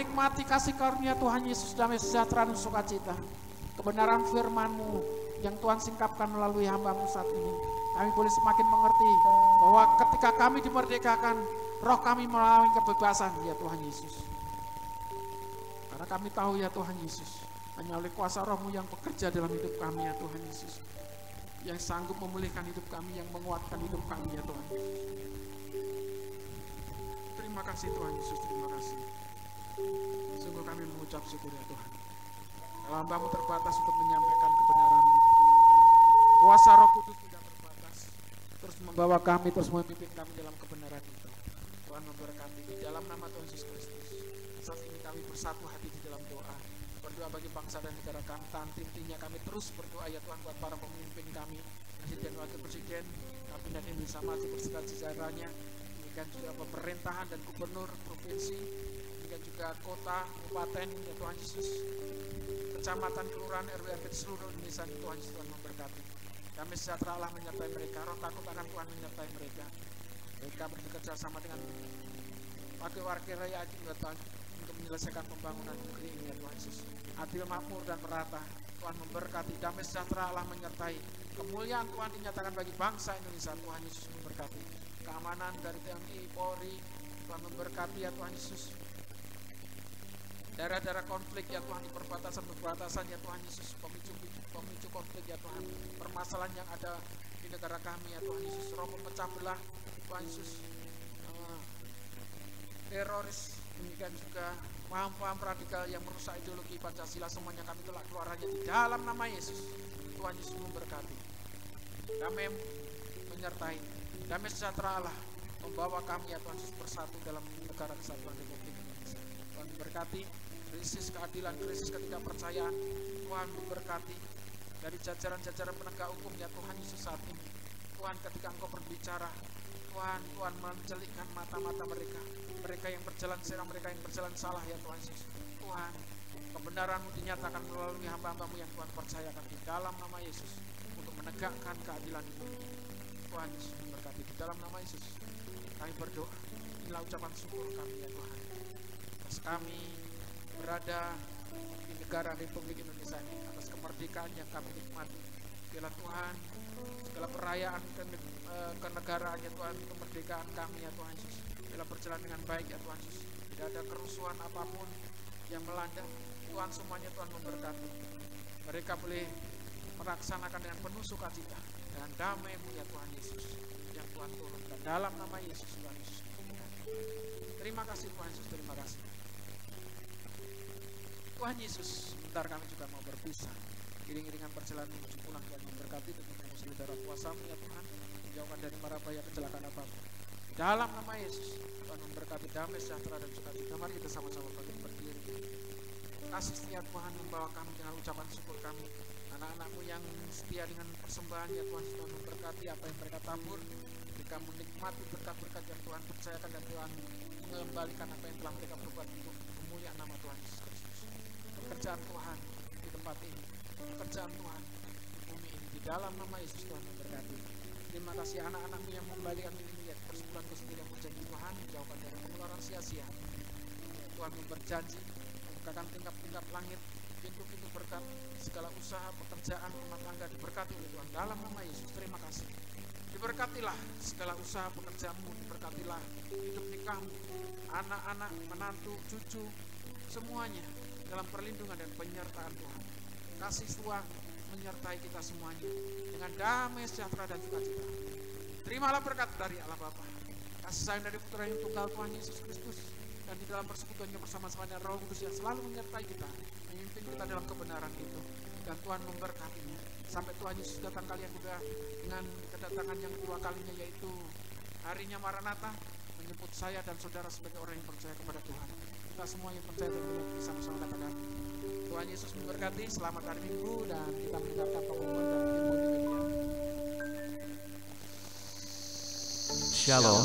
menikmati kasih karunia Tuhan Yesus, damai sejahtera dan sukacita. Kebenaran firman-Mu yang Tuhan singkapkan melalui hamba-Mu saat ini. Kami boleh semakin mengerti bahwa ketika kami dimerdekakan, roh kami mengalami kebebasan ya Tuhan Yesus. Karena kami tahu ya Tuhan Yesus, hanya oleh kuasa roh-Mu yang bekerja dalam hidup kami ya Tuhan Yesus, yang sanggup memulihkan hidup kami, yang menguatkan hidup kami ya Tuhan. Terima kasih Tuhan Yesus, terima kasih. Sungguh kami mengucap syukur ya Tuhan. Kalau hamba-Mu terbatas untuk menyampaikan kebenaran-Mu, kuasa Roh Kudus tidak terbatas, terus membawa kami, terus memimpin kami dalam kebenaran itu. Tuhan memberkati di dalam nama Tuhan Yesus Kristus. Saat ini kami bersatu hati di dalam doa, berdoa bagi bangsa dan negara kami. Intinya kami terus berdoa ya Tuhan buat para pemimpin kami, Presiden, Wakil Presiden, Kabinet Indonesia Maju beserta jajarannya, demikian juga pemerintahan dan gubernur provinsi, demikian juga kota, kabupaten ya Tuhan Yesus, kecamatan, kelurahan, RW, RT seluruh Indonesia. Tuhan Yesus, Tuhan memberkati. Damai sejahtera Allah menyertai mereka, roh takut akan Tuhan menyertai mereka. Mereka bekerja sama dengan wakil-wakil rakyat juga Tuhan untuk menyelesaikan pembangunan negeri ini ya Tuhan Yesus. Adil, makmur dan merata. Tuhan memberkati, damai sejahtera Allah menyertai. Kemuliaan Tuhan dinyatakan bagi bangsa Indonesia. Tuhan Yesus memberkati. Keamanan dari TNI, Polri, Tuhan memberkati ya Tuhan Yesus. Daerah-daerah konflik ya Tuhan, di perbatasan ya Tuhan Yesus, pemicu konflik ya Tuhan, permasalahan yang ada di negara kami ya Tuhan Yesus, roh pemecah belah Tuhan Yesus, teroris, demikian juga paham-paham radikal yang merusak ideologi Pancasila, semuanya kami telah keluarannya di dalam nama Yesus. Tuhan Yesus memberkati, damai menyertai, damai sejahtera Allah membawa kami ya Tuhan Yesus bersatu dalam negara kesatuan Republik Indonesia. Tuhan memberkati krisis keadilan, krisis ketidakpercayaan. Tuhan memberkati dari jajaran-jajaran penegak hukum ya Tuhan Yesus saat ini. Tuhan, ketika Engkau berbicara, Tuhan mencelikkan mata-mata mereka yang berjalan serang, mereka yang berjalan salah ya Tuhan Yesus. Tuhan, kebenaran-Mu dinyatakan melalui hamba-hamba-Mu yang Tuhan percayakan di dalam nama Yesus untuk menegakkan keadilan itu. Tuhan Yesus memberkati di dalam nama Yesus. Kami berdoa, inilah ucapan syukur kami ya Tuhan. Atas kami berada di negara Republik Indonesia ini, atas kemerdekaan yang kami nikmati. Biarlah Tuhan, segala perayaan kenegaraan ya Tuhan, kemerdekaan kami ya Tuhan Yesus, biarlah berjalan dengan baik ya Tuhan Yesus. Tidak ada kerusuhan apapun yang melanda. Tuhan, semuanya Tuhan memberkati. Mereka boleh melaksanakan dengan penuh sukacita dan damai-Mu ya Tuhan Yesus yang Tuhan turunkan dalam nama Yesus. Tuhan Yesus, terima kasih Tuhan Yesus, terima kasih Tuhan Yesus. Sebentar kami juga mau berpisah, iring-iringan perjalanan menuju pulang. Tuhan memberkati dan mengusir darah kuasa-Mu ya Tuhan, menjauhkan dari mara bahaya kecelakaan apapun. Dalam nama Yesus, Tuhan memberkati, damai sejahtera dan sukacita. Mari kita sama-sama berdiri. Kasih setia Tuhan membawa kami dengan ucapan syukur kami. Anak-anak-Mu yang setia dengan persembahan ya Tuhan, Tuhan memberkati apa yang mereka tabur. Mereka menikmati berkat-berkat yang Tuhan percayakan, dan Tuhan mengembalikan apa yang telah mereka berbuat untuk kemuliaan nama Tuhan Yesus Kristus. Pekerjaan Tuhan di tempat ini, pekerjaan Tuhan di bumi ini, di dalam nama Yesus Tuhan memberkati. Terima kasih anak-anak-Mu yang membalikan ini ya, persembahan yang berjanji Tuhan, jauhkan dari pengeluaran sia-sia. Tuhan berjanji membukakan tingkap-tingkap langit, pintu-pintu berkat, segala usaha, pekerjaan, rumah tangga diberkati oleh Tuhan dalam nama Yesus. Terima kasih. Diberkatilah segala usaha pekerjaanmu, diberkatilah hidup nikahmu, anak-anak, menantu, cucu, semuanya dalam perlindungan dan penyertaan Tuhan. Kasih Tuhan menyertai kita semuanya dengan damai sejahtera dan sukacita. Terimalah berkat dari Allah Bapa, kasih sayang dari Putra yang tunggal Tuhan Yesus Kristus, dan di dalam persekutuannya bersama-sama dengan Roh Kudus yang selalu menyertai kita, memimpin kita dalam kebenaran itu. Dan Tuhan memberkatinya sampai Tuhan Yesus datang kali yang kedua, dengan kedatangan yang kedua kalinya, yaitu harinya Maranatha, menyebut saya dan saudara sebagai orang yang percaya kepada Tuhan. Kita semua yang percaya dan mengerti sama-sama katakan, Tuhan Yesus memberkati. Selamat hari Minggu, dan kita mendengarkan pengumuman dari tim multimedia. Shalom,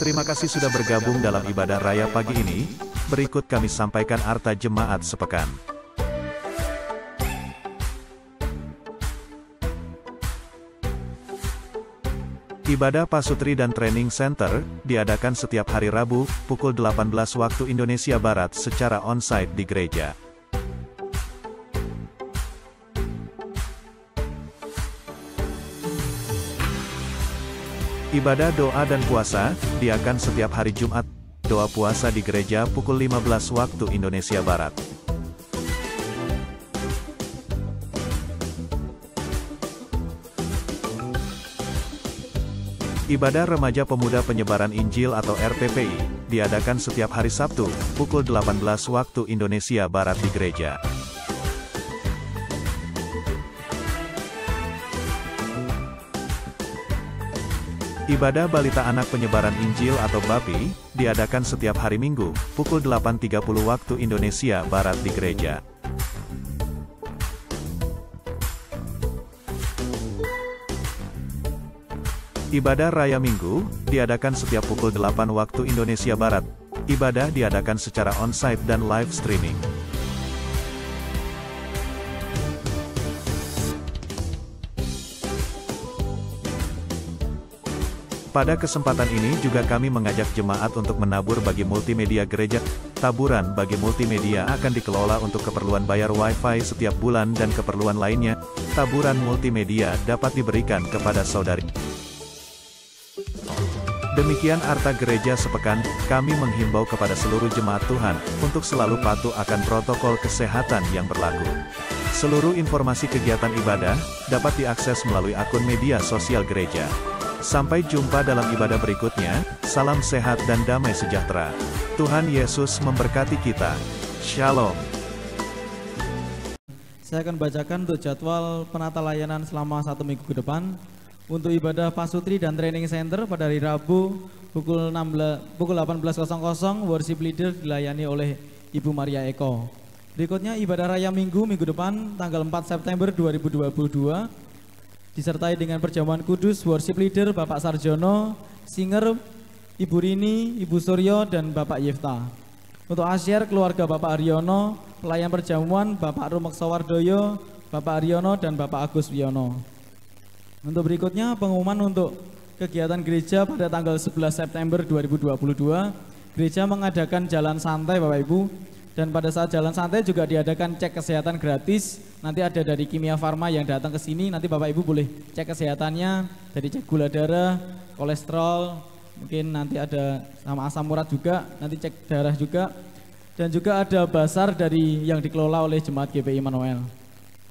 terima kasih sudah bergabung dalam ibadah raya pagi ini. Berikut kami sampaikan arta jemaat sepekan. Ibadah Pasutri dan Training Center diadakan setiap hari Rabu, pukul 18 waktu Indonesia Barat secara on-site di gereja. Ibadah doa dan puasa diadakan setiap hari Jumat, doa puasa di gereja pukul 15 waktu Indonesia Barat. Ibadah Remaja Pemuda Penyebaran Injil atau RPPI, diadakan setiap hari Sabtu, pukul 18 waktu Indonesia Barat di gereja. Ibadah Balita Anak Penyebaran Injil atau BAPI, diadakan setiap hari Minggu, pukul 8.30 waktu Indonesia Barat di gereja. Ibadah Raya Minggu, diadakan setiap pukul 8 waktu Indonesia Barat. Ibadah diadakan secara on-site dan live streaming. Pada kesempatan ini juga kami mengajak jemaat untuk menabur bagi multimedia gereja. Taburan bagi multimedia akan dikelola untuk keperluan bayar Wi-Fi setiap bulan dan keperluan lainnya. Taburan multimedia dapat diberikan kepada saudari. Demikian Arta Gereja Sepekan, kami menghimbau kepada seluruh jemaat Tuhan, untuk selalu patuh akan protokol kesehatan yang berlaku. Seluruh informasi kegiatan ibadah, dapat diakses melalui akun media sosial gereja. Sampai jumpa dalam ibadah berikutnya, salam sehat dan damai sejahtera. Tuhan Yesus memberkati kita. Shalom. Saya akan bacakan untuk jadwal penata layanan selama 1 minggu ke depan. Untuk ibadah Pasutri dan Training Center pada hari Rabu pukul 18.00 worship leader dilayani oleh Ibu Maria Eko. Berikutnya ibadah Raya Minggu depan tanggal 4 September 2022 disertai dengan perjamuan kudus worship leader Bapak Sarjono, singer Ibu Rini, Ibu Suryo dan Bapak Yifta. Untuk asyir keluarga Bapak Aryono, pelayan perjamuan Bapak Rumekso Wardoyo, Bapak Aryono dan Bapak Agus Wiono. Untuk berikutnya pengumuman untuk kegiatan gereja pada tanggal 11 September 2022, gereja mengadakan jalan santai Bapak Ibu, dan pada saat jalan santai juga diadakan cek kesehatan gratis. Nanti ada dari Kimia Farma yang datang ke sini, nanti Bapak Ibu boleh cek kesehatannya, dari cek gula darah, kolesterol, mungkin nanti ada sama asam urat juga, nanti cek darah juga, dan juga ada basar dari yang dikelola oleh Jemaat GPI Immanuel.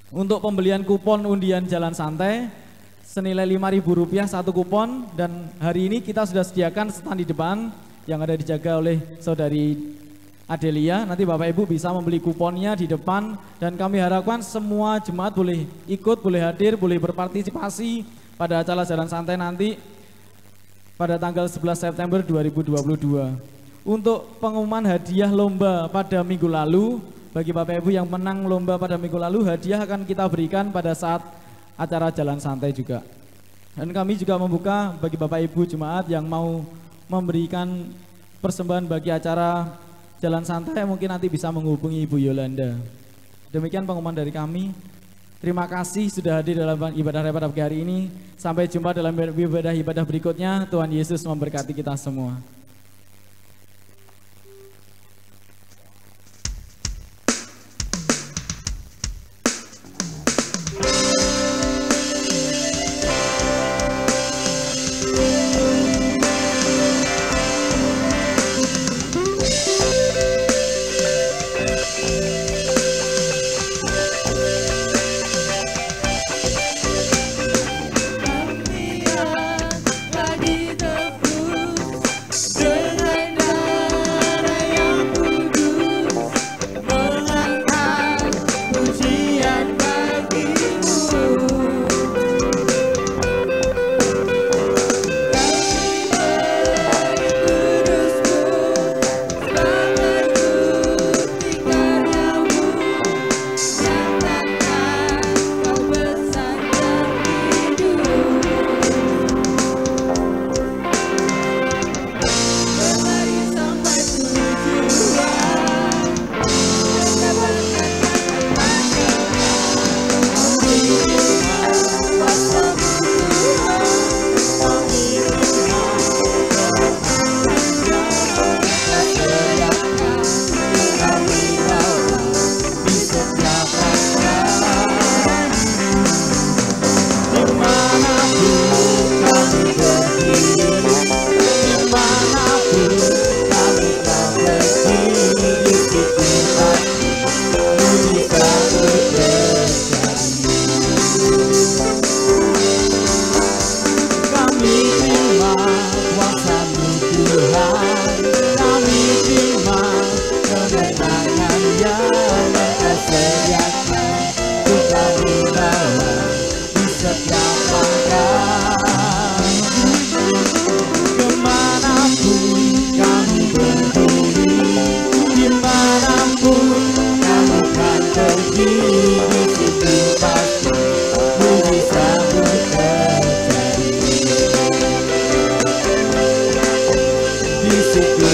Untuk pembelian kupon undian jalan santai senilai Rp5.000 satu kupon, dan hari ini kita sudah sediakan stand di depan yang ada dijaga oleh saudari Adelia. Nanti Bapak Ibu bisa membeli kuponnya di depan, dan kami harapkan semua jemaat boleh ikut, boleh hadir, boleh berpartisipasi pada acara jalan santai nanti pada tanggal 11 September 2022. Untuk pengumuman hadiah lomba pada minggu lalu, bagi Bapak Ibu yang menang lomba pada minggu lalu, hadiah akan kita berikan pada saat acara jalan santai juga. Dan kami juga membuka bagi Bapak Ibu jemaat yang mau memberikan persembahan bagi acara jalan santai, mungkin nanti bisa menghubungi Ibu Yolanda. Demikian pengumuman dari kami. Terima kasih sudah hadir dalam ibadah Raya pada pagi hari ini. Sampai jumpa dalam ibadah berikutnya. Tuhan Yesus memberkati kita semua. Sigla